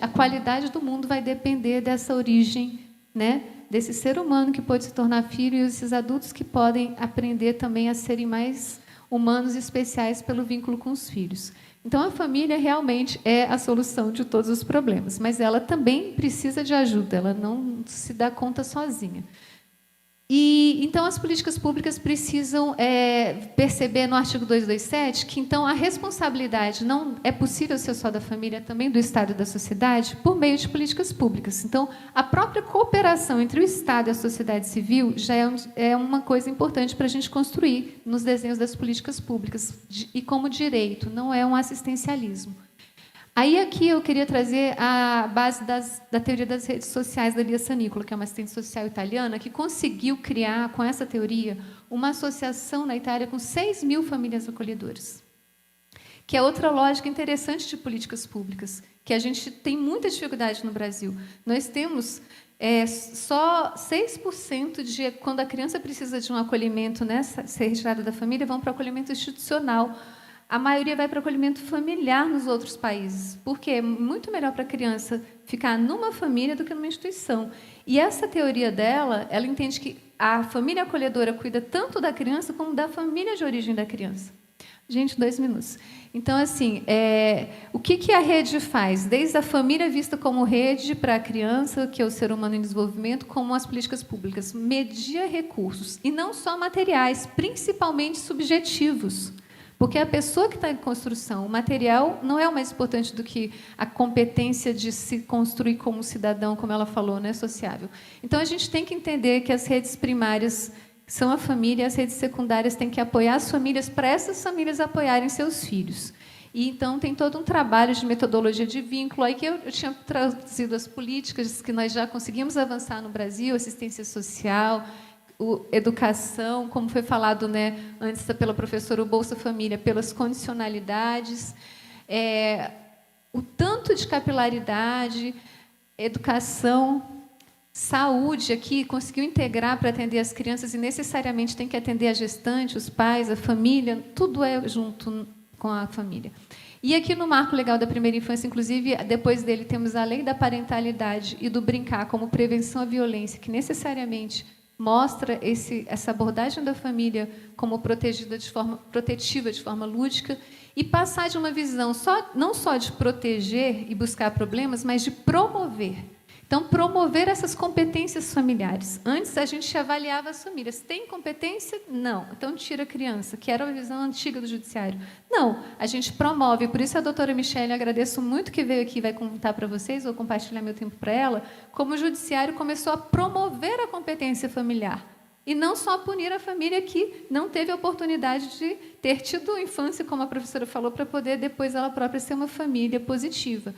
A qualidade do mundo vai depender dessa origem, né, desse ser humano que pode se tornar filho, e esses adultos que podem aprender também a serem mais humanos e especiais pelo vínculo com os filhos. Então, a família realmente é a solução de todos os problemas, mas ela também precisa de ajuda, ela não se dá conta sozinha. E, então, as políticas públicas precisam perceber no artigo 227 que, então, a responsabilidade não é possível ser só da família, também do Estado e da sociedade, por meio de políticas públicas. Então, a própria cooperação entre o Estado e a sociedade civil já é uma coisa importante para a gente construir nos desenhos das políticas públicas, e como direito, não é um assistencialismo. Aí, aqui, eu queria trazer a base da teoria das redes sociais da Lia Sanicola, que é uma assistente social italiana, que conseguiu criar, com essa teoria, uma associação na Itália com 6.000 famílias acolhedoras, que é outra lógica interessante de políticas públicas, que a gente tem muita dificuldade no Brasil. Nós temos só 6% de, quando a criança precisa de um acolhimento, né, ser retirada da família, vão para o acolhimento institucional. A maioria vai para o acolhimento familiar nos outros países, porque é muito melhor para a criança ficar numa família do que numa instituição. E essa teoria dela, ela entende que a família acolhedora cuida tanto da criança como da família de origem da criança. Gente, 2 minutos. Então, assim, o que a rede faz? Desde a família vista como rede para a criança, que é o ser humano em desenvolvimento, como as políticas públicas. Media recursos, e não só materiais, principalmente subjetivos. Porque a pessoa que está em construção, o material não é o mais importante do que a competência de se construir como cidadão, como ela falou, né, sociável. Então, a gente tem que entender que as redes primárias são a família, as redes secundárias têm que apoiar as famílias para essas famílias apoiarem seus filhos. E, então, tem todo um trabalho de metodologia de vínculo, aí que eu tinha trazido as políticas que nós já conseguimos avançar no Brasil, assistência social, educação, como foi falado, né, antes pela professora, o Bolsa Família, pelas condicionalidades, o tanto de capilaridade, educação, saúde, aqui, conseguiu integrar para atender as crianças, e necessariamente tem que atender a gestante, os pais, a família, tudo é junto com a família. E aqui no Marco Legal da Primeira Infância, inclusive, depois dele, temos a Lei da Parentalidade e do Brincar como prevenção à violência, que necessariamente mostra essa abordagem da família como protetiva de forma lúdica, e passar de uma visão não só de proteger e buscar problemas, mas de promover. Então, promover essas competências familiares. Antes, a gente avaliava as famílias. Tem competência? Não. Então, tira a criança, que era a visão antiga do judiciário. Não, a gente promove. Por isso, a doutora Michele, agradeço muito que veio aqui e vai contar para vocês, vou compartilhar meu tempo para ela, como o judiciário começou a promover a competência familiar. E não só punir a família que não teve a oportunidade de ter tido infância, como a professora falou, para poder depois ela própria ser uma família positiva.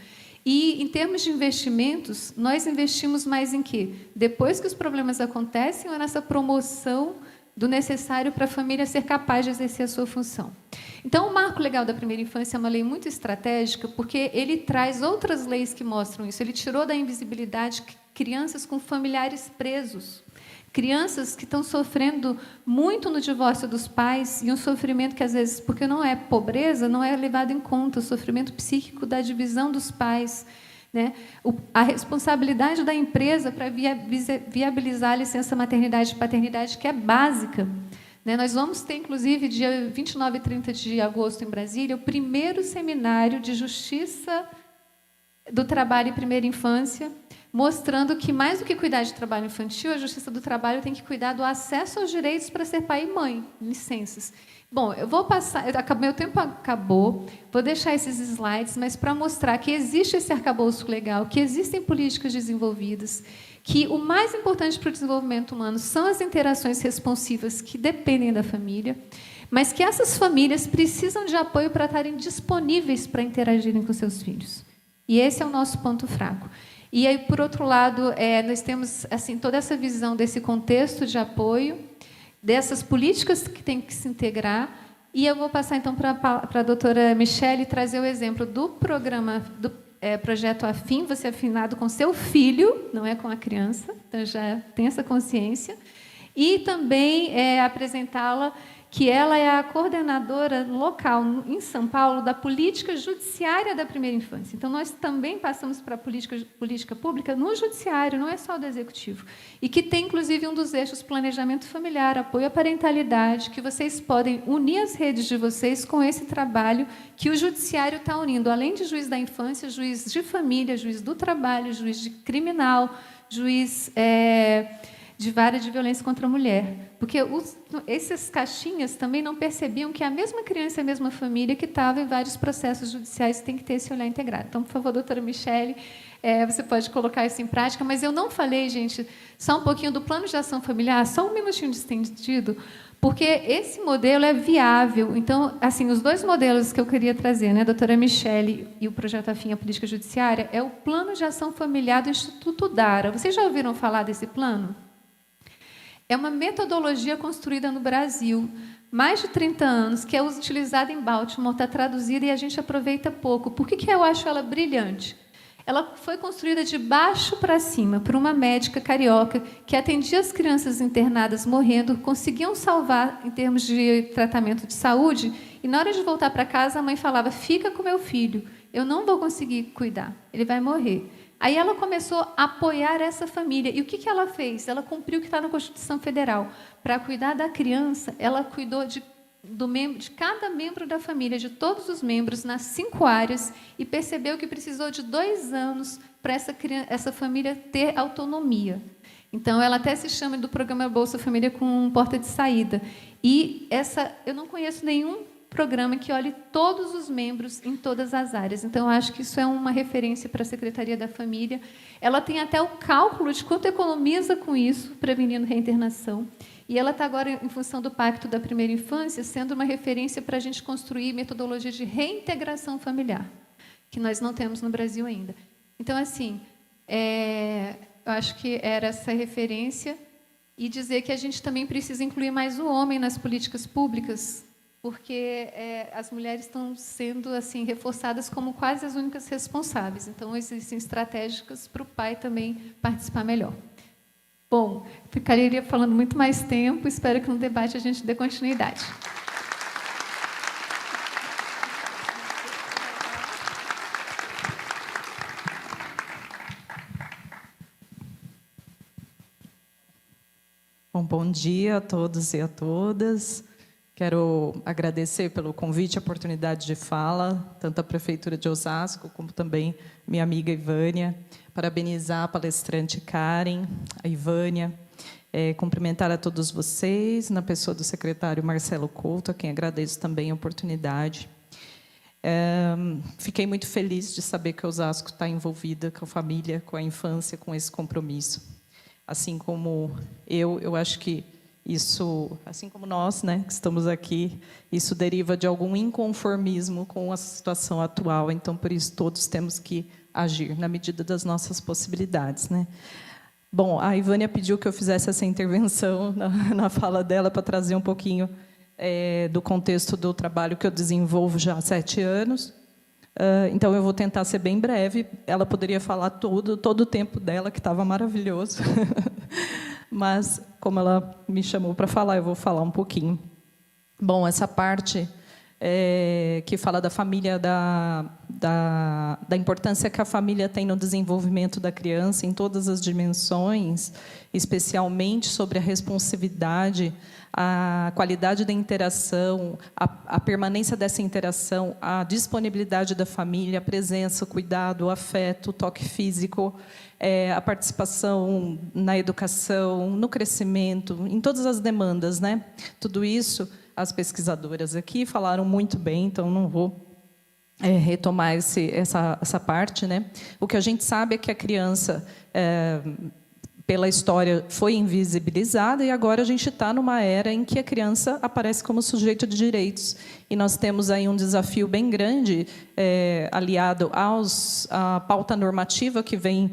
E, em termos de investimentos, nós investimos mais em quê? Depois que os problemas acontecem, ou nessa promoção do necessário para a família ser capaz de exercer a sua função. Então, o Marco Legal da Primeira Infância é uma lei muito estratégica, porque ele traz outras leis que mostram isso. Ele tirou da invisibilidade crianças com familiares presos, crianças que estão sofrendo muito no divórcio dos pais, e um sofrimento que, às vezes, porque não é pobreza, não é levado em conta, o sofrimento psíquico da divisão dos pais, né? A responsabilidade da empresa para viabilizar a licença maternidade e paternidade, que é básica. Né? Nós vamos ter, inclusive, dia 29 e 30 de agosto, em Brasília, o primeiro seminário de Justiça do Trabalho e Primeira Infância, mostrando que, mais do que cuidar de trabalho infantil, a Justiça do Trabalho tem que cuidar do acesso aos direitos para ser pai e mãe, licenças. Bom, eu vou passar, meu tempo acabou, vou deixar esses slides, mas para mostrar que existe esse arcabouço legal, que existem políticas desenvolvidas, que o mais importante para o desenvolvimento humano são as interações responsivas que dependem da família, mas que essas famílias precisam de apoio para estarem disponíveis para interagirem com seus filhos. E esse é o nosso ponto fraco. E aí, por outro lado, nós temos assim toda essa visão desse contexto de apoio, dessas políticas que têm que se integrar, E eu vou passar, então, para a doutora Michele trazer o exemplo do programa, do projeto Afim, você é afinado com seu filho, não é com a criança, então já tem essa consciência. E também apresentá-la que ela é a coordenadora local em São Paulo da política judiciária da primeira infância. Então, nós também passamos para a política pública no judiciário, não é só do executivo. E que tem, inclusive, um dos eixos planejamento familiar, apoio à parentalidade, que vocês podem unir as redes de vocês com esse trabalho que o judiciário está unindo, além de juiz da infância, juiz de família, juiz do trabalho, juiz de criminal, juiz de vara de violência contra a mulher. Porque essas caixinhas também não percebiam que a mesma criança e a mesma família que estava em vários processos judiciais tem que ter esse olhar integrado. Então, por favor, doutora Michele, você pode colocar isso em prática, mas eu não falei, gente, só um pouquinho do plano de ação familiar, só um minutinho de estendido, porque esse modelo é viável. Então, assim, os dois modelos que eu queria trazer, né, doutora Michele e o projeto Afim à Política Judiciária, é o plano de ação familiar do Instituto Dara. Vocês já ouviram falar desse plano? É uma metodologia construída no Brasil, mais de 30 anos, que é utilizada em Baltimore, está traduzida e a gente aproveita pouco. Por que eu acho ela brilhante? Ela foi construída de baixo para cima por uma médica carioca que atendia as crianças internadas morrendo, conseguiam salvar em termos de tratamento de saúde, e na hora de voltar para casa a mãe falava: fica com meu filho, eu não vou conseguir cuidar, ele vai morrer. Aí ela começou a apoiar essa família. E o que ela fez? Ela cumpriu o que está na Constituição Federal. Para cuidar da criança, ela cuidou de cada membro da família, de todos os membros, nas 5 áreas, e percebeu que precisou de 2 anos para essa família ter autonomia. Então, ela até se chama do programa Bolsa Família com porta de saída. E eu não conheço nenhum programa que olhe todos os membros em todas as áreas. Então, eu acho que isso é uma referência para a Secretaria da Família. Ela tem até o cálculo de quanto economiza com isso, prevenindo reinternação. E ela está agora, em função do Pacto da Primeira Infância, sendo uma referência para a gente construir metodologia de reintegração familiar, que nós não temos no Brasil ainda. Então, assim, eu acho que era essa referência, e dizer que a gente também precisa incluir mais o homem nas políticas públicas, porque as mulheres estão sendo assim reforçadas como quase as únicas responsáveis. Então, existem estratégicas para o pai também participar melhor. Bom, ficaria falando muito mais tempo, espero que no debate a gente dê continuidade. Bom dia a todos e a todas. Quero agradecer pelo convite e a oportunidade de fala, tanto à Prefeitura de Osasco, como também minha amiga Ivânia. Parabenizar a palestrante Karen, a Ivânia, cumprimentar a todos vocês, na pessoa do secretário Marcelo Couto, a quem agradeço também a oportunidade. Fiquei muito feliz de saber que Osasco está envolvida com a família, com a infância, com esse compromisso. Assim como eu acho que isso, assim como nós, né, que estamos aqui, isso deriva de algum inconformismo com a situação atual. Então, por isso, todos temos que agir na medida das nossas possibilidades, né? Bom, a Ivânia pediu que eu fizesse essa intervenção na fala dela para trazer um pouquinho do contexto do trabalho que eu desenvolvo já há 7 anos. Então, eu vou tentar ser bem breve. Ela poderia falar todo o tempo dela, que estava maravilhoso. Mas, como ela me chamou para falar, eu vou falar um pouquinho. Bom, essa parte que fala da família, da importância que a família tem no desenvolvimento da criança em todas as dimensões, especialmente sobre a responsividade, a qualidade da interação, a permanência dessa interação, a disponibilidade da família, a presença, o cuidado, o afeto, o toque físico, a participação na educação, no crescimento, em todas as demandas, né? Tudo isso, as pesquisadoras aqui falaram muito bem, então não vou retomar essa parte, né? O que a gente sabe é que a criança, pela história, foi invisibilizada, e agora a gente está numa era em que a criança aparece como sujeito de direitos. E nós temos aí um desafio bem grande, aliado à pauta normativa que vem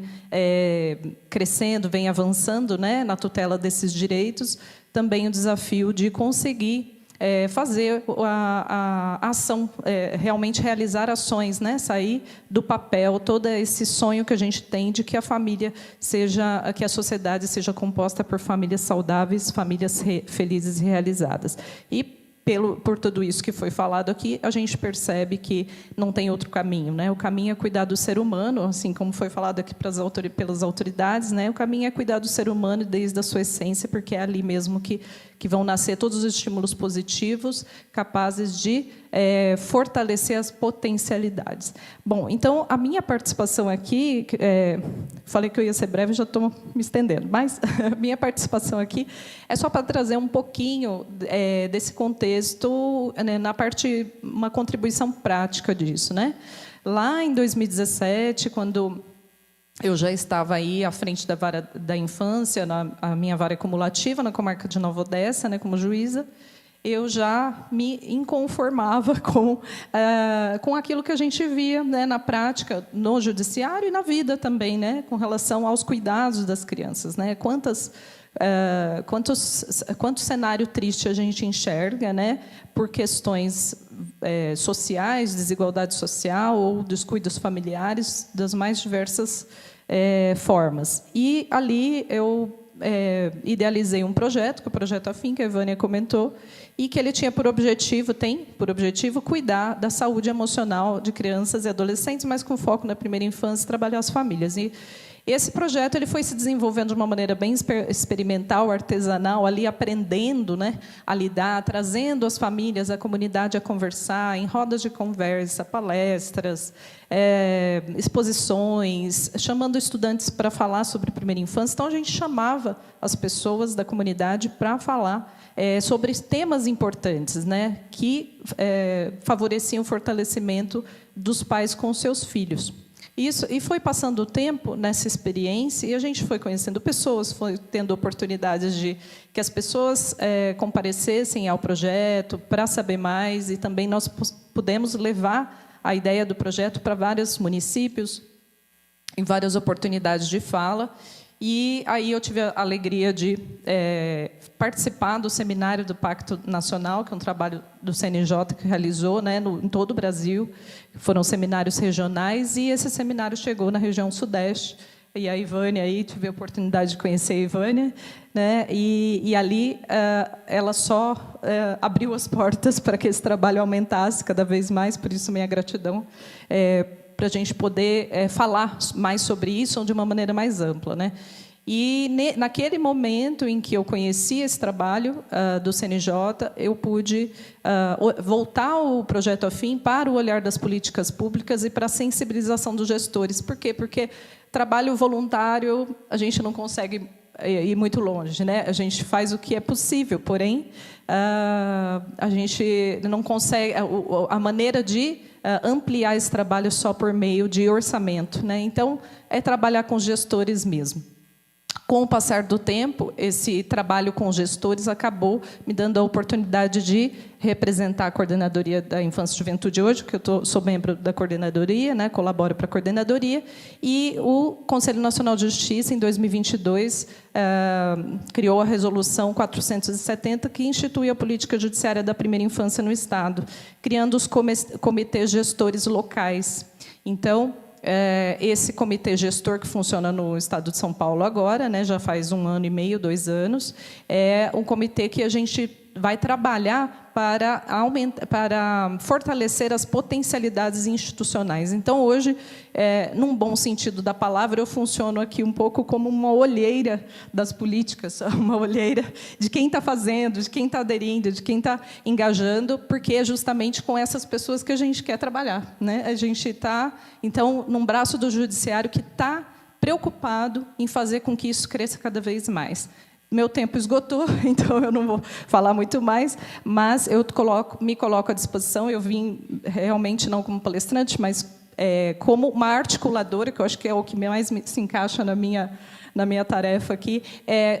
crescendo, vem avançando, né, na tutela desses direitos, também o desafio de conseguir fazer a ação, realmente realizar ações, né? Sair do papel todo esse sonho que a gente tem de que a família que a sociedade seja composta por famílias saudáveis, famílias felizes e realizadas. E por tudo isso que foi falado aqui, a gente percebe que não tem outro caminho, né? O caminho é cuidar do ser humano, assim como foi falado aqui pelas autoridades, né? O caminho é cuidar do ser humano desde a sua essência, porque é ali mesmo que vão nascer todos os estímulos positivos capazes de fortalecer as potencialidades. Bom, então, a minha participação aqui, falei que eu ia ser breve, já estou me estendendo, mas a minha participação aqui é só para trazer um pouquinho desse contexto, né, uma contribuição prática disso, né? Lá em 2017, quando eu já estava aí à frente da vara da infância, a minha vara cumulativa na comarca de Nova Odessa, né, como juíza, eu já me inconformava com aquilo que a gente via, né, na prática, no judiciário e na vida também, né, com relação aos cuidados das crianças, né? Quanto cenário triste a gente enxerga, né, por questões sociais, desigualdade social ou descuidos familiares das mais diversas formas. E ali eu idealizei um projeto, que é o Projeto Afim, que a Vânia comentou, e que ele tem por objetivo cuidar da saúde emocional de crianças e adolescentes, mas com foco na primeira infância e trabalhar as famílias. E esse projeto ele foi se desenvolvendo de uma maneira bem experimental, artesanal, ali aprendendo, né, a lidar, trazendo as famílias, a comunidade a conversar, em rodas de conversa, palestras, exposições, chamando estudantes para falar sobre primeira infância. Então, a gente chamava as pessoas da comunidade para falar sobre temas importantes, né, que favoreciam o fortalecimento dos pais com seus filhos. E foi passando o tempo nessa experiência e a gente foi conhecendo pessoas, foi tendo oportunidades de que as pessoas comparecessem ao projeto para saber mais, e também nós pudemos levar a ideia do projeto para vários municípios, em várias oportunidades de fala. E aí eu tive a alegria de participar do seminário do Pacto Nacional, que é um trabalho do CNJ que realizou, né, em todo o Brasil. Foram seminários regionais, e esse seminário chegou na região Sudeste. E a Ivânia, aí, tive a oportunidade de conhecer a Ivânia, né, e ali ela só abriu as portas para que esse trabalho aumentasse cada vez mais, por isso minha gratidão, para a gente poder falar mais sobre isso de uma maneira mais ampla, né? E naquele momento em que eu conheci esse trabalho do CNJ, eu pude voltar o Projeto Afim para o olhar das políticas públicas e para a sensibilização dos gestores. Por quê? Porque trabalho voluntário a gente não consegue ir muito longe, né? A gente faz o que é possível, porém a gente não consegue a maneira de ampliar esse trabalho só por meio de orçamento, né? Então é trabalhar com gestores mesmo. Com o passar do tempo, esse trabalho com gestores acabou me dando a oportunidade de representar a Coordenadoria da Infância e Juventude hoje, que eu sou membro da coordenadoria, né, colaboro para a coordenadoria, e o Conselho Nacional de Justiça, em 2022, criou a Resolução 470, que institui a política judiciária da primeira infância no Estado, criando os comitês gestores locais. Então, esse comitê gestor que funciona no Estado de São Paulo agora, né, já faz 1 ano e meio, 2 anos, é um comitê que a gente vai trabalhar para fortalecer as potencialidades institucionais. Então, hoje, num bom sentido da palavra, eu funciono aqui um pouco como uma olheira das políticas, uma olheira de quem está fazendo, de quem está aderindo, de quem está engajando, porque é justamente com essas pessoas que a gente quer trabalhar, né? A gente está, então, num braço do judiciário que está preocupado em fazer com que isso cresça cada vez mais. Meu tempo esgotou, então eu não vou falar muito mais, mas eu me coloco à disposição. Eu vim realmente não como palestrante, mas como uma articuladora, que eu acho que é o que mais se encaixa na minha tarefa aqui.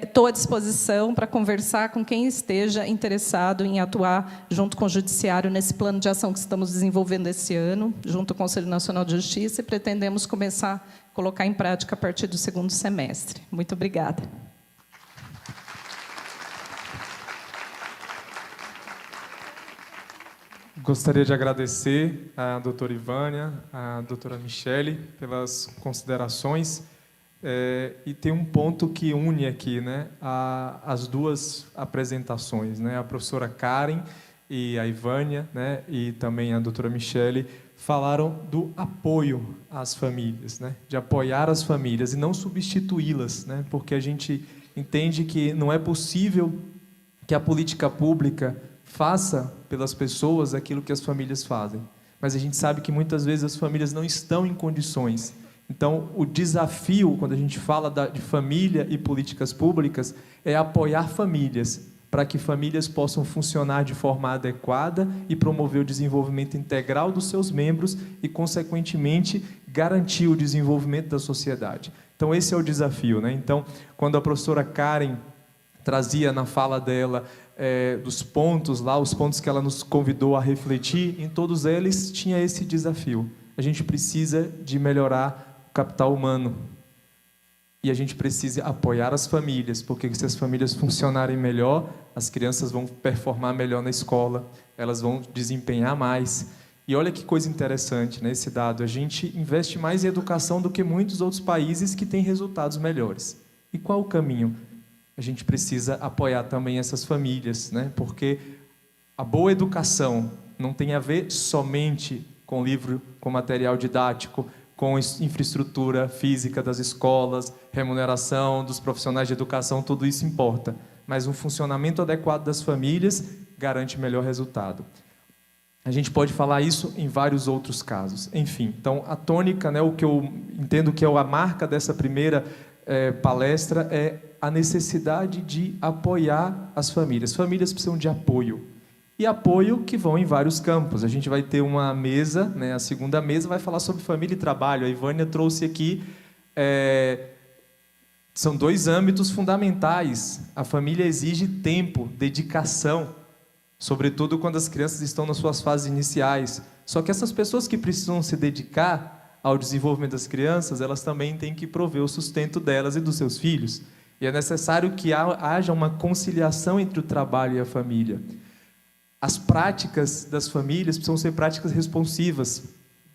Estou à disposição para conversar com quem esteja interessado em atuar junto com o Judiciário nesse plano de ação que estamos desenvolvendo esse ano, junto com o Conselho Nacional de Justiça, e pretendemos começar a colocar em prática a partir do 2º semestre. Muito obrigada. Gostaria de agradecer à doutora Ivânia, à doutora Michele, pelas considerações. E tem um ponto que une aqui, né, as duas apresentações, né, a professora Karen e a Ivânia, né, e também a doutora Michele, falaram do apoio às famílias, né, de apoiar as famílias e não substituí-las, né, porque a gente entende que não é possível que a política pública faça pelas pessoas aquilo que as famílias fazem. Mas a gente sabe que muitas vezes as famílias não estão em condições. Então, o desafio, quando a gente fala de família e políticas públicas, é apoiar famílias, para que famílias possam funcionar de forma adequada e promover o desenvolvimento integral dos seus membros e, consequentemente, garantir o desenvolvimento da sociedade. Então, esse é o desafio, né? Então, quando a professora Karen trazia na fala dela dos pontos lá, os pontos que ela nos convidou a refletir, em todos eles tinha esse desafio. A gente precisa de melhorar o capital humano e a gente precisa apoiar as famílias, porque se as famílias funcionarem melhor, as crianças vão performar melhor na escola, elas vão desempenhar mais. E olha que coisa interessante, né, esse dado, a gente investe mais em educação do que muitos outros países que têm resultados melhores. E qual o caminho? A gente precisa apoiar também essas famílias, né? Porque a boa educação não tem a ver somente com livro, com material didático, com infraestrutura física das escolas, remuneração dos profissionais de educação, tudo isso importa. Mas um funcionamento adequado das famílias garante melhor resultado. A gente pode falar isso em vários outros casos. Enfim, então a tônica, né, o que eu entendo que é a marca dessa primeira palestra é a necessidade de apoiar as famílias. Famílias precisam de apoio. E apoio que vão em vários campos. A gente vai ter uma mesa, né, a segunda mesa vai falar sobre família e trabalho. A Ivânia trouxe aqui, são dois âmbitos fundamentais. A família exige tempo, dedicação, sobretudo quando as crianças estão nas suas fases iniciais. Só que essas pessoas que precisam se dedicar ao desenvolvimento das crianças, elas também têm que prover o sustento delas e dos seus filhos. E é necessário que haja uma conciliação entre o trabalho e a família. As práticas das famílias precisam ser práticas responsivas.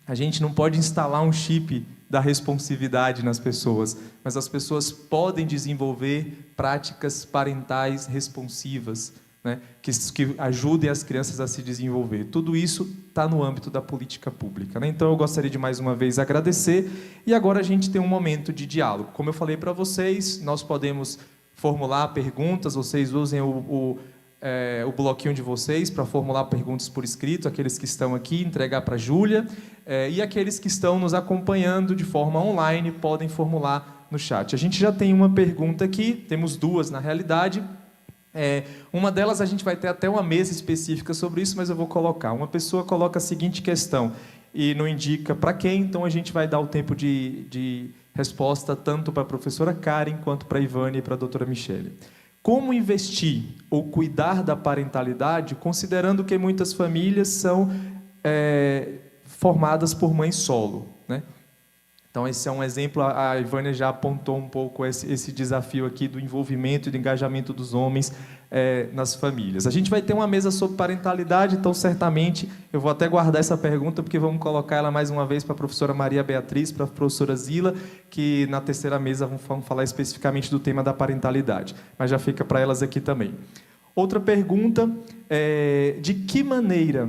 A gente não pode instalar um chip da responsividade nas pessoas, mas as pessoas podem desenvolver práticas parentais responsivas, né, que ajudem as crianças a se desenvolver. Tudo isso está no âmbito da política pública, né? Então, eu gostaria de mais uma vez agradecer e agora a gente tem um momento de diálogo. Como eu falei para vocês, nós podemos formular perguntas, vocês usem o bloquinho de vocês para formular perguntas por escrito, aqueles que estão aqui, entregar para a Júlia, e aqueles que estão nos acompanhando de forma online podem formular no chat. A gente já tem uma pergunta aqui, temos duas na realidade. Uma delas a gente vai ter até uma mesa específica sobre isso, mas eu vou colocar. Uma pessoa coloca a seguinte questão e não indica para quem, então a gente vai dar o tempo de resposta tanto para a professora Karen quanto para a Ivânia e para a doutora Michele. Como investir ou cuidar da parentalidade, considerando que muitas famílias são formadas por mães solo, né? Então, esse é um exemplo, a Ivânia já apontou um pouco esse desafio aqui do envolvimento e do engajamento dos homens nas famílias. A gente vai ter uma mesa sobre parentalidade, então, certamente, eu vou até guardar essa pergunta, porque vamos colocar ela mais uma vez para a professora Maria Beatriz, para a professora Zila, que na terceira mesa vão falar especificamente do tema da parentalidade, mas já fica para elas aqui também. Outra pergunta de que maneira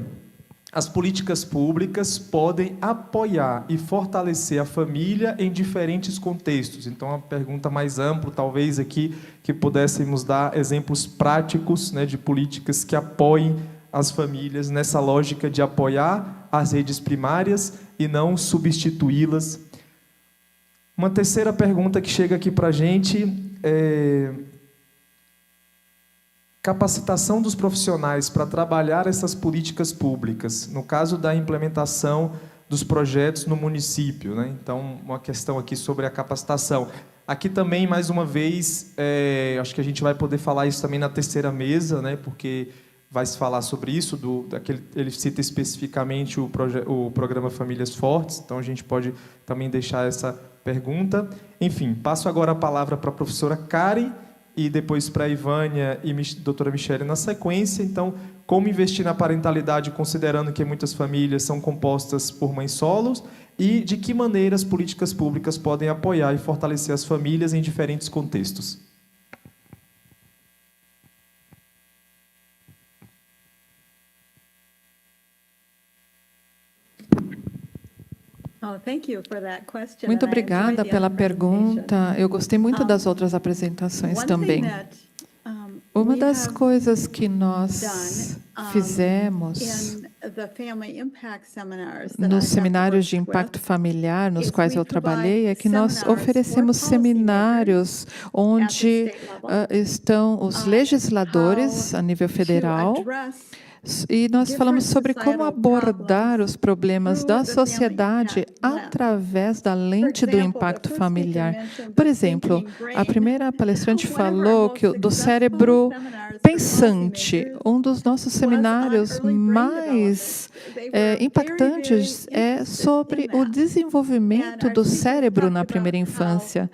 as políticas públicas podem apoiar e fortalecer a família em diferentes contextos. Então, uma pergunta mais ampla, talvez aqui, que pudéssemos dar exemplos práticos, né, de políticas que apoiem as famílias nessa lógica de apoiar as redes primárias e não substituí-las. Uma terceira pergunta que chega aqui para a gente é: capacitação dos profissionais para trabalhar essas políticas públicas, no caso da implementação dos projetos no município, né? Então, uma questão aqui sobre a capacitação. Aqui também, mais uma vez, acho que a gente vai poder falar isso também na terceira mesa, né? Porque vai se falar sobre isso, ele cita especificamente o programa Famílias Fortes, então a gente pode também deixar essa pergunta. Enfim, passo agora a palavra para a professora Karen, e depois para a Ivânia e a doutora Michele na sequência. Então, como investir na parentalidade, considerando que muitas famílias são compostas por mães solos, e de que maneira as políticas públicas podem apoiar e fortalecer as famílias em diferentes contextos. Muito obrigada pela pergunta. Eu gostei muito das outras apresentações também. Uma das coisas que nós fizemos nos seminários de impacto familiar, nos quais eu trabalhei, é que nós oferecemos seminários onde estão os legisladores a nível federal, e nós falamos sobre como abordar os problemas da sociedade através da lente do impacto familiar. Por exemplo, a primeira palestrante falou do cérebro pensante. Um dos nossos seminários mais impactantes é sobre o desenvolvimento do cérebro na primeira infância.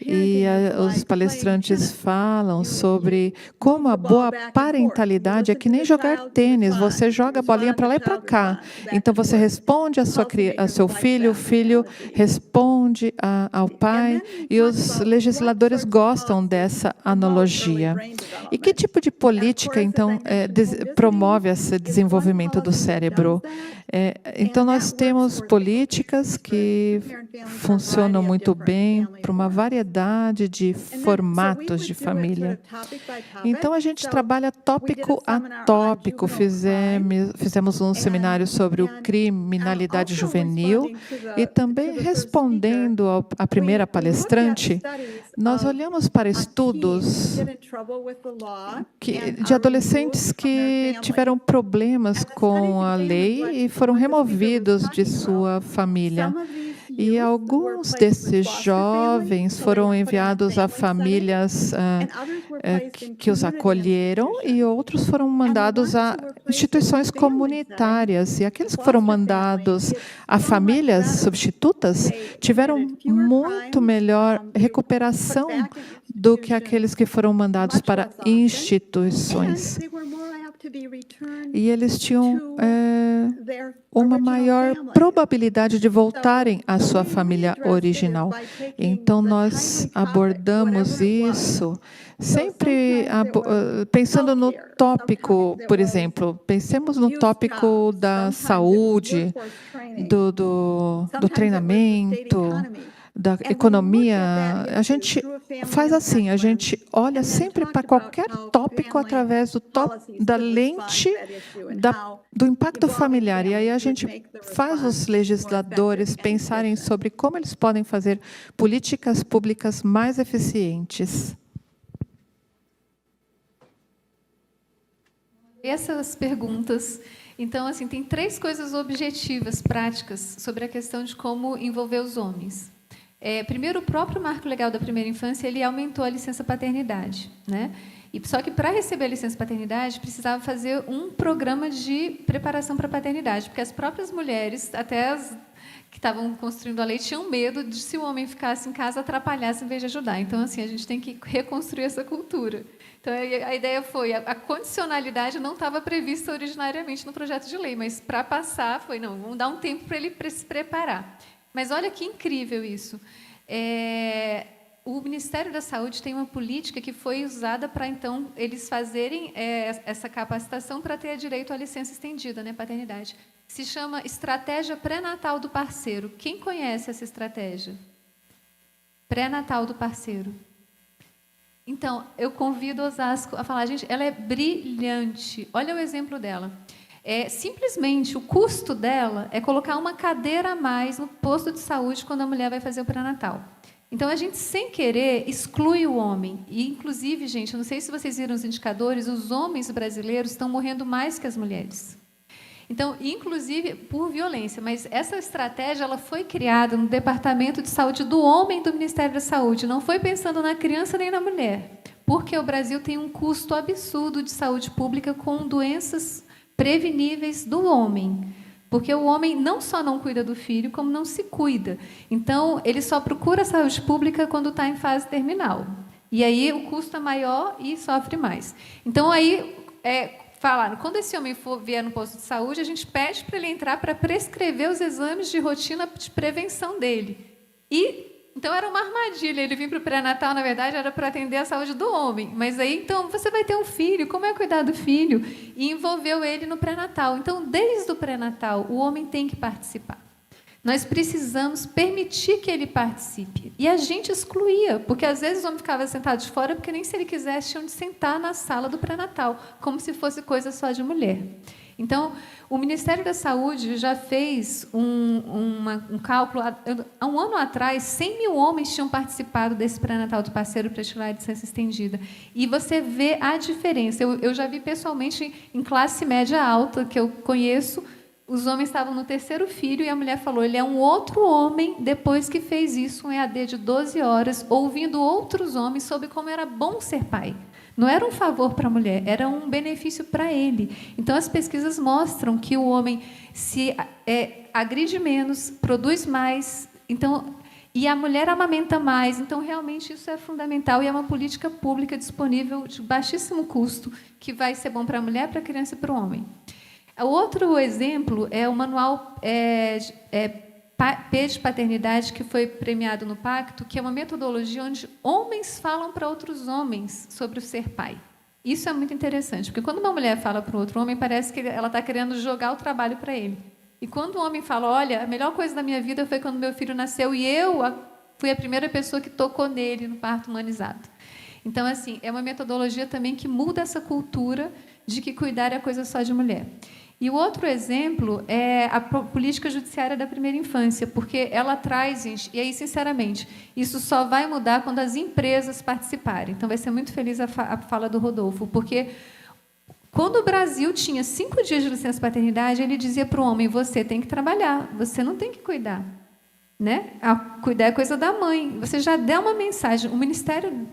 E os palestrantes falam sobre como a boa parentalidade é que nem jogar tênis. Você joga a bolinha para lá e para cá. Então, você responde a seu filho, o filho responde ao pai, e os legisladores gostam dessa analogia. E que tipo de política, então, promove esse desenvolvimento do cérebro? Então, nós temos políticas que funcionam muito bem para uma variedade de formatos de família. Então, a gente trabalha tópico a tópico. Fizemos um seminário sobre criminalidade juvenil e também, respondendo à primeira palestrante, nós olhamos para estudos de adolescentes que tiveram problemas com a lei e foram removidos de sua família. E alguns desses jovens foram enviados a famílias que os acolheram, e outros foram mandados a instituições comunitárias. E aqueles que foram mandados a famílias substitutas tiveram muito melhor recuperação do que aqueles que foram mandados para instituições. E eles tinham uma maior probabilidade de voltarem à sua família original. Então, nós abordamos isso sempre pensando no tópico, por exemplo, pensemos no tópico da saúde, do treinamento, da economia. A gente faz assim, a gente olha sempre para qualquer tópico através da lente do impacto familiar. E aí a gente faz os legisladores pensarem sobre como eles podem fazer políticas públicas mais eficientes. Essas perguntas. Então, assim, tem 3 coisas objetivas, práticas, sobre a questão de como envolver os homens. Primeiro, o próprio marco legal da primeira infância, ele aumentou a licença paternidade, né? Só que, para receber a licença paternidade, precisava fazer um programa de preparação para a paternidade, porque as próprias mulheres, até as que estavam construindo a lei, tinham medo de, se o homem ficasse em casa, atrapalhasse em vez de ajudar. Então, assim, a gente tem que reconstruir essa cultura. Então, a ideia foi, a condicionalidade não estava prevista originariamente no projeto de lei, mas, para passar, foi, não, vamos dar um tempo para ele se preparar. Mas olha que incrível isso. O Ministério da Saúde tem uma política que foi usada para, então, eles fazerem essa capacitação para ter direito à licença estendida, né, paternidade. Se chama Estratégia Pré-Natal do Parceiro. Quem conhece essa estratégia? Pré-Natal do Parceiro. Então, eu convido Osasco a falar, gente, ela é brilhante. Olha o exemplo dela. Simplesmente, o custo dela é colocar uma cadeira a mais no posto de saúde quando a mulher vai fazer o pré-natal. Então, a gente, sem querer, exclui o homem. E, inclusive, gente, eu não sei se vocês viram os indicadores, os homens brasileiros estão morrendo mais que as mulheres. Então, inclusive, por violência. Mas essa estratégia ela foi criada no Departamento de Saúde do Homem do Ministério da Saúde. Não foi pensando na criança nem na mulher. Porque o Brasil tem um custo absurdo de saúde pública com doenças preveníveis do homem. Porque o homem não só não cuida do filho, como não se cuida. Então, ele só procura a saúde pública quando está em fase terminal. E aí o custo é maior e sofre mais. Então, aí, falaram, quando esse homem vier no posto de saúde, a gente pede para ele entrar para prescrever os exames de rotina de prevenção dele. Então, era uma armadilha. Ele vir para o pré-natal, na verdade, era para atender a saúde do homem. Mas aí, então, você vai ter um filho, como é cuidar do filho? E envolveu ele no pré-natal. Então, desde o pré-natal, o homem tem que participar. Nós precisamos permitir que ele participe. E a gente excluía, porque às vezes o homem ficava sentado de fora, porque nem se ele quisesse tinha onde sentar na sala do pré-natal, como se fosse coisa só de mulher. Então, o Ministério da Saúde já fez um cálculo. Há um ano atrás, 100 mil homens tinham participado desse pré-natal do parceiro para estimular a licença estendida. E você vê a diferença. Eu já vi pessoalmente em classe média alta, que eu conheço, os homens estavam no 3º filho e a mulher falou, ele é um outro homem depois que fez isso, um EAD de 12 horas, ouvindo outros homens sobre como era bom ser pai. Não era um favor para a mulher, era um benefício para ele. Então, as pesquisas mostram que o homem se agride menos, produz mais, e a mulher amamenta mais. Então, realmente, isso é fundamental e é uma política pública disponível de baixíssimo custo, que vai ser bom para a mulher, para a criança e para o homem. O outro exemplo é o manual P de paternidade, que foi premiado no Pacto, que é uma metodologia onde homens falam para outros homens sobre o ser pai. Isso é muito interessante, porque quando uma mulher fala para o outro homem, parece que ela está querendo jogar o trabalho para ele. E quando o homem fala, olha, a melhor coisa da minha vida foi quando meu filho nasceu e eu fui a primeira pessoa que tocou nele no parto humanizado. Então, assim, é uma metodologia também que muda essa cultura de que cuidar é coisa só de mulher. E o outro exemplo é a política judiciária da primeira infância, porque ela traz, gente, e aí, sinceramente, isso só vai mudar quando as empresas participarem. Então, vai ser muito feliz a fala do Rodolfo, porque quando o Brasil tinha 5 dias de licença paternidade, ele dizia para o homem, você tem que trabalhar, você não tem que cuidar. Né? Cuidar é coisa da mãe. Você já deu uma mensagem. O Ministério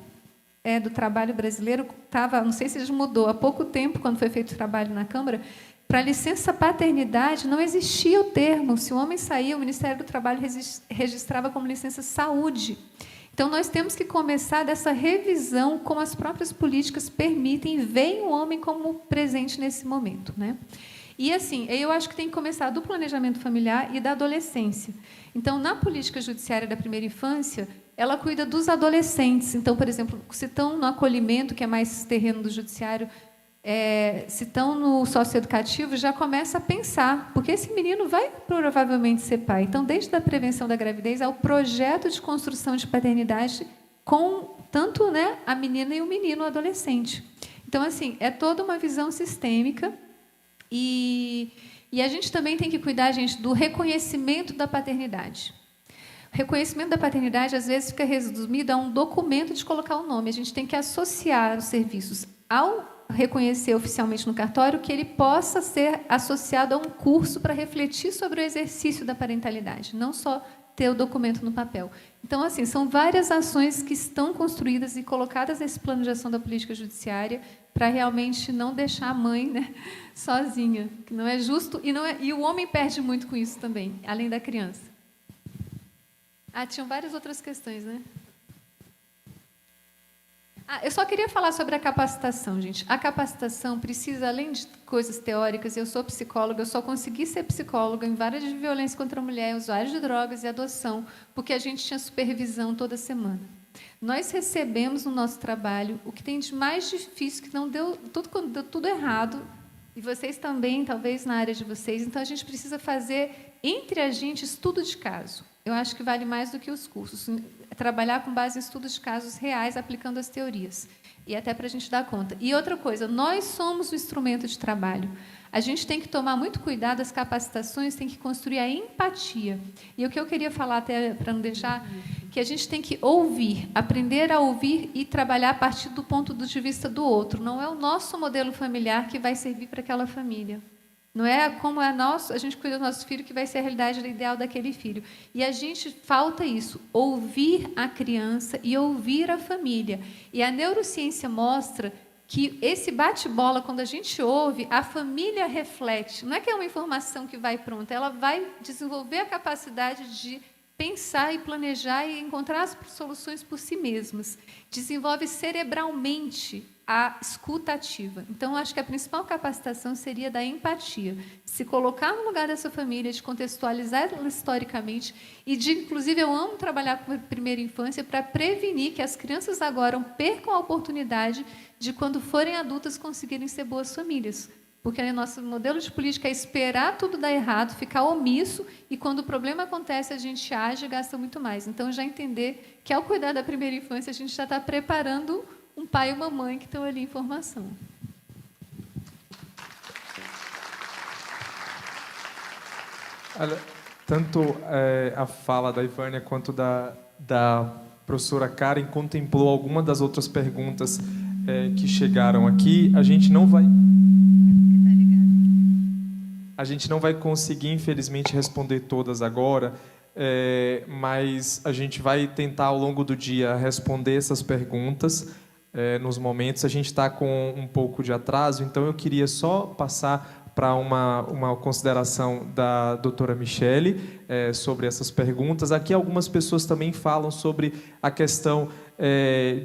do Trabalho brasileiro estava, não sei se já mudou, há pouco tempo, quando foi feito o trabalho na Câmara, para licença paternidade não existia o termo. Se o homem saía, o Ministério do Trabalho registrava como licença saúde. Então, nós temos que começar dessa revisão, como as próprias políticas permitem, e veem o homem como presente nesse momento. Né? E, assim, eu acho que tem que começar do planejamento familiar e da adolescência. Então, na política judiciária da primeira infância, ela cuida dos adolescentes. Então, por exemplo, se estão no acolhimento, que é mais terreno do judiciário, se estão no socioeducativo, já começa a pensar, porque esse menino vai provavelmente ser pai. Então, desde a prevenção da gravidez ao projeto de construção de paternidade com tanto, né, a menina e o menino, o adolescente. Então, assim, é toda uma visão sistêmica e a gente também tem que cuidar, gente, do reconhecimento da paternidade. O reconhecimento da paternidade, às vezes, fica resumido a um documento de colocar o nome. A gente tem que associar os serviços ao reconhecer oficialmente no cartório, que ele possa ser associado a um curso para refletir sobre o exercício da parentalidade, não só ter o documento no papel. Então, assim, são várias ações que estão construídas e colocadas nesse plano de ação da política judiciária para realmente não deixar a mãe, né, sozinha, que não é justo, e o homem perde muito com isso também, além da criança. Tinham várias outras questões, né? Eu só queria falar sobre a capacitação, gente. A capacitação precisa, além de coisas teóricas, eu sou psicóloga, eu só consegui ser psicóloga em várias de violência contra a mulher, usuários de drogas e adoção, porque a gente tinha supervisão toda semana. Nós recebemos no nosso trabalho o que tem de mais difícil, que não deu tudo errado, e vocês também, talvez, na área de vocês. Então, a gente precisa fazer, entre a gente, estudo de caso. Eu acho que vale mais do que os cursos. Trabalhar com base em estudos de casos reais, aplicando as teorias. E até para a gente dar conta. E outra coisa, nós somos o instrumento de trabalho. A gente tem que tomar muito cuidado, as capacitações tem que construir a empatia. E o que eu queria falar, até para não deixar, que a gente tem que ouvir, aprender a ouvir e trabalhar a partir do ponto de vista do outro. Não é o nosso modelo familiar que vai servir para aquela família. Não é como a gente cuida do nosso filho que vai ser a realidade ideal daquele filho. E a gente falta isso, ouvir a criança e ouvir a família. E a neurociência mostra que esse bate-bola, quando a gente ouve, a família reflete. Não é que é uma informação que vai pronta, ela vai desenvolver a capacidade de pensar e planejar e encontrar as soluções por si mesmas. Desenvolve cerebralmente a escuta ativa. Então, acho que a principal capacitação seria da empatia, se colocar no lugar dessa família, de contextualizar ela historicamente e de, inclusive, eu amo trabalhar com a primeira infância para prevenir que as crianças agora percam a oportunidade de, quando forem adultas, conseguirem ser boas famílias. Porque o nosso modelo de política é esperar tudo dar errado, ficar omisso, e quando o problema acontece, a gente age e gasta muito mais. Então, já entender que, ao cuidar da primeira infância, a gente já está preparando um pai e uma mãe que estão ali em formação. Olha, tanto a fala da Ivânia quanto da professora Karen contemplou alguma das outras perguntas que chegaram aqui. A gente não vai conseguir, infelizmente, responder todas agora, mas a gente vai tentar, ao longo do dia, responder essas perguntas nos momentos. A gente está com um pouco de atraso, então eu queria só passar para uma consideração da doutora Michele sobre essas perguntas. Aqui algumas pessoas também falam sobre a questão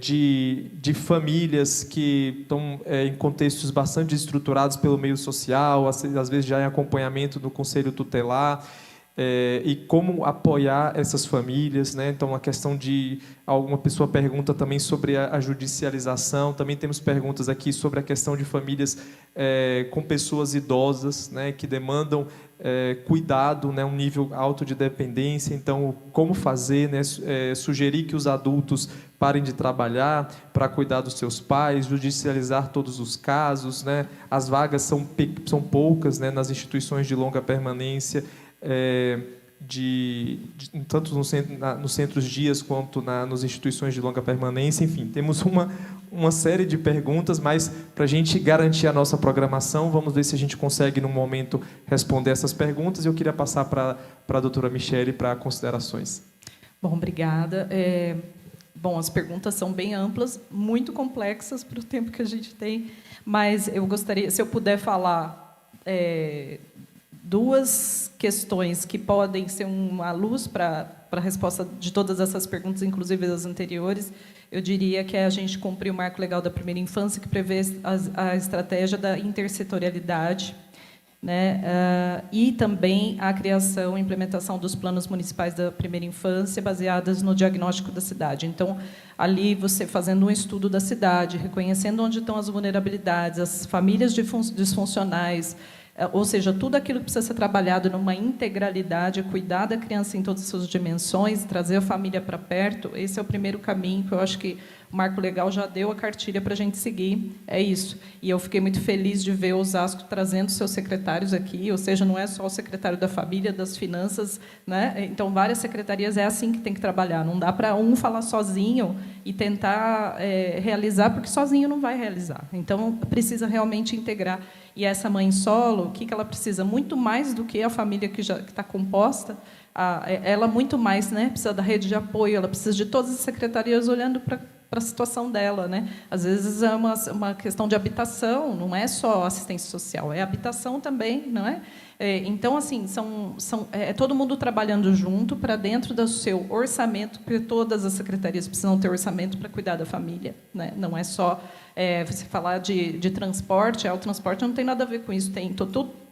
de famílias que estão em contextos bastante estruturados pelo meio social, às vezes já em acompanhamento do conselho tutelar, e como apoiar essas famílias, né? Então, a questão de... Alguma pessoa pergunta também sobre a judicialização. Também temos perguntas aqui sobre a questão de famílias com pessoas idosas, né, que demandam cuidado, né, um nível alto de dependência. Então, como fazer, né, sugerir que os adultos parem de trabalhar para cuidar dos seus pais, judicializar todos os casos, né? As vagas são poucas, né, nas instituições de longa permanência, tanto nos centros dias quanto nas instituições de longa permanência. Enfim, temos uma série de perguntas, mas para a gente garantir a nossa programação, vamos ver se a gente consegue, num momento, responder essas perguntas. Eu queria passar para a doutora Michele para considerações. Bom, obrigada. Bom, as perguntas são bem amplas, muito complexas para o tempo que a gente tem, mas eu gostaria, se eu puder falar duas questões que podem ser uma luz para a resposta de todas essas perguntas, inclusive as anteriores, eu diria que é a gente cumprir o marco legal da primeira infância, que prevê a estratégia da intersetorialidade, né? E também a criação e implementação dos planos municipais da primeira infância, baseadas no diagnóstico da cidade. Então, ali você fazendo um estudo da cidade, reconhecendo onde estão as vulnerabilidades, as famílias disfuncionais, ou seja, tudo aquilo que precisa ser trabalhado numa integralidade, cuidar da criança em todas as suas dimensões, trazer a família para perto. Esse é o primeiro caminho que eu acho que o Marco Legal já deu a cartilha para a gente seguir. É isso. E eu fiquei muito feliz de ver o Osasco trazendo seus secretários aqui, ou seja, não é só o secretário da Família, das Finanças, né? Então, várias secretarias, é assim que tem que trabalhar. Não dá para um falar sozinho e tentar realizar, porque sozinho não vai realizar. Então, precisa realmente integrar. E essa mãe solo, o que ela precisa? Muito mais do que a família que já está composta, ela muito mais, né? Precisa da rede de apoio, ela precisa de todas as secretarias olhando para a situação dela, né? Às vezes é uma questão de habitação, não é só assistência social, é habitação também, não é? Então, assim, todo mundo trabalhando junto para dentro do seu orçamento, porque todas as secretarias precisam ter orçamento para cuidar da família, né? Não é só você falar de transporte, o transporte não tem nada a ver com isso,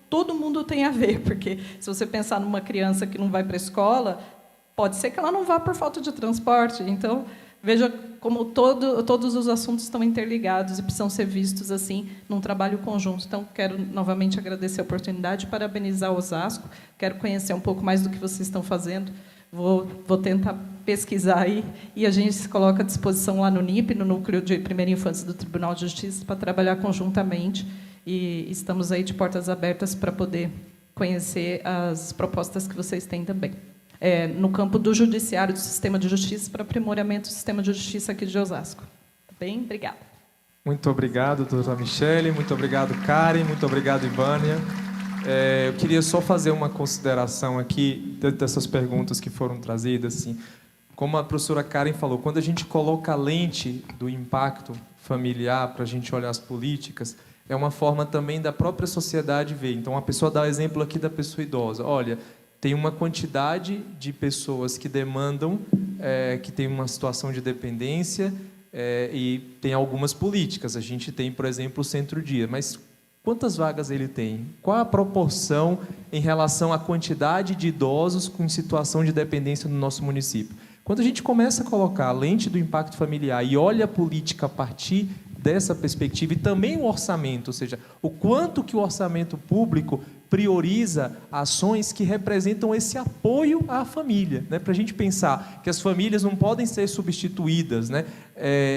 todo mundo tem a ver, porque se você pensar numa criança que não vai para a escola, pode ser que ela não vá por falta de transporte. Então, veja como todos os assuntos estão interligados e precisam ser vistos assim num trabalho conjunto. Então, quero novamente agradecer a oportunidade, parabenizar o Osasco, quero conhecer um pouco mais do que vocês estão fazendo, vou tentar pesquisar aí, e a gente se coloca à disposição lá no NIP, no Núcleo de Primeira Infância do Tribunal de Justiça, para trabalhar conjuntamente, e estamos aí de portas abertas para poder conhecer as propostas que vocês têm também. No campo do judiciário, do sistema de justiça, para aprimoramento do sistema de justiça aqui de Osasco. Bem, obrigada. Muito obrigado, doutora Michele, muito obrigado, Karen, muito obrigado, Ivânia. Eu queria só fazer uma consideração aqui dessas perguntas que foram trazidas. Assim, como a professora Karen falou, quando a gente coloca a lente do impacto familiar para a gente olhar as políticas, é uma forma também da própria sociedade ver. Então, a pessoa dá o exemplo aqui da pessoa idosa. Olha, tem uma quantidade de pessoas que demandam, que tem uma situação de dependência, e tem algumas políticas. A gente tem, por exemplo, o Centro-Dia, mas quantas vagas ele tem? Qual a proporção em relação à quantidade de idosos com situação de dependência no nosso município? Quando a gente começa a colocar a lente do impacto familiar e olha a política a partir dessa perspectiva e também o orçamento, ou seja, o quanto que o orçamento público prioriza ações que representam esse apoio à família, né? Para a gente pensar que as famílias não podem ser substituídas, né?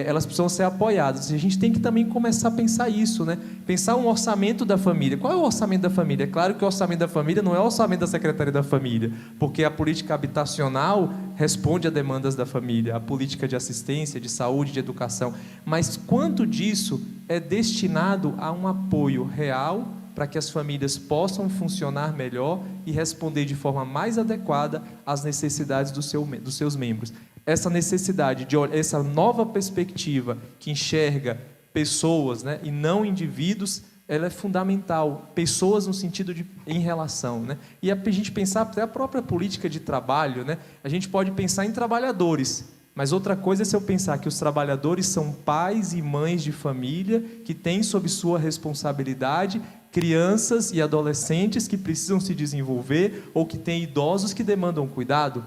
Elas precisam ser apoiadas. E a gente tem que também começar a pensar isso, né? Pensar um orçamento da família. Qual é o orçamento da família? É claro que o orçamento da família não é o orçamento da Secretaria da Família, porque a política habitacional responde a demandas da família, a política de assistência, de saúde, de educação. Mas quanto disso é destinado a um apoio real para que as famílias possam funcionar melhor e responder de forma mais adequada às necessidades dos seus membros. Essa necessidade de olhar, essa nova perspectiva que enxerga pessoas, né, e não indivíduos, ela é fundamental. Pessoas no sentido de em relação, né? E a gente pensar até a própria política de trabalho, né? A gente pode pensar em trabalhadores, mas outra coisa é se eu pensar que os trabalhadores são pais e mães de família que têm sob sua responsabilidade crianças e adolescentes que precisam se desenvolver ou que têm idosos que demandam cuidado.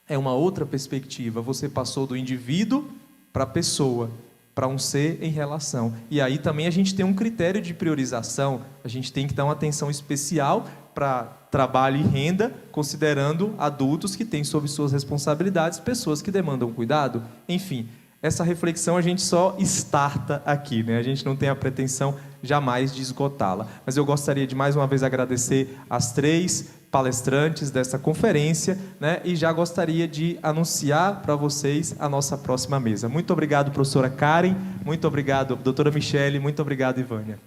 É uma outra perspectiva. Você passou do indivíduo para a pessoa, para um ser em relação. E aí também a gente tem um critério de priorização. A gente tem que dar uma atenção especial para trabalho e renda, considerando adultos que têm sob suas responsabilidades pessoas que demandam cuidado. Enfim, essa reflexão a gente só starta aqui, né? A gente não tem a pretensão jamais de esgotá-la. Mas eu gostaria de mais uma vez agradecer as 3 palestrantes dessa conferência, né? E já gostaria de anunciar para vocês a nossa próxima mesa. Muito obrigado, professora Karen, muito obrigado, doutora Michele, muito obrigado, Ivânia.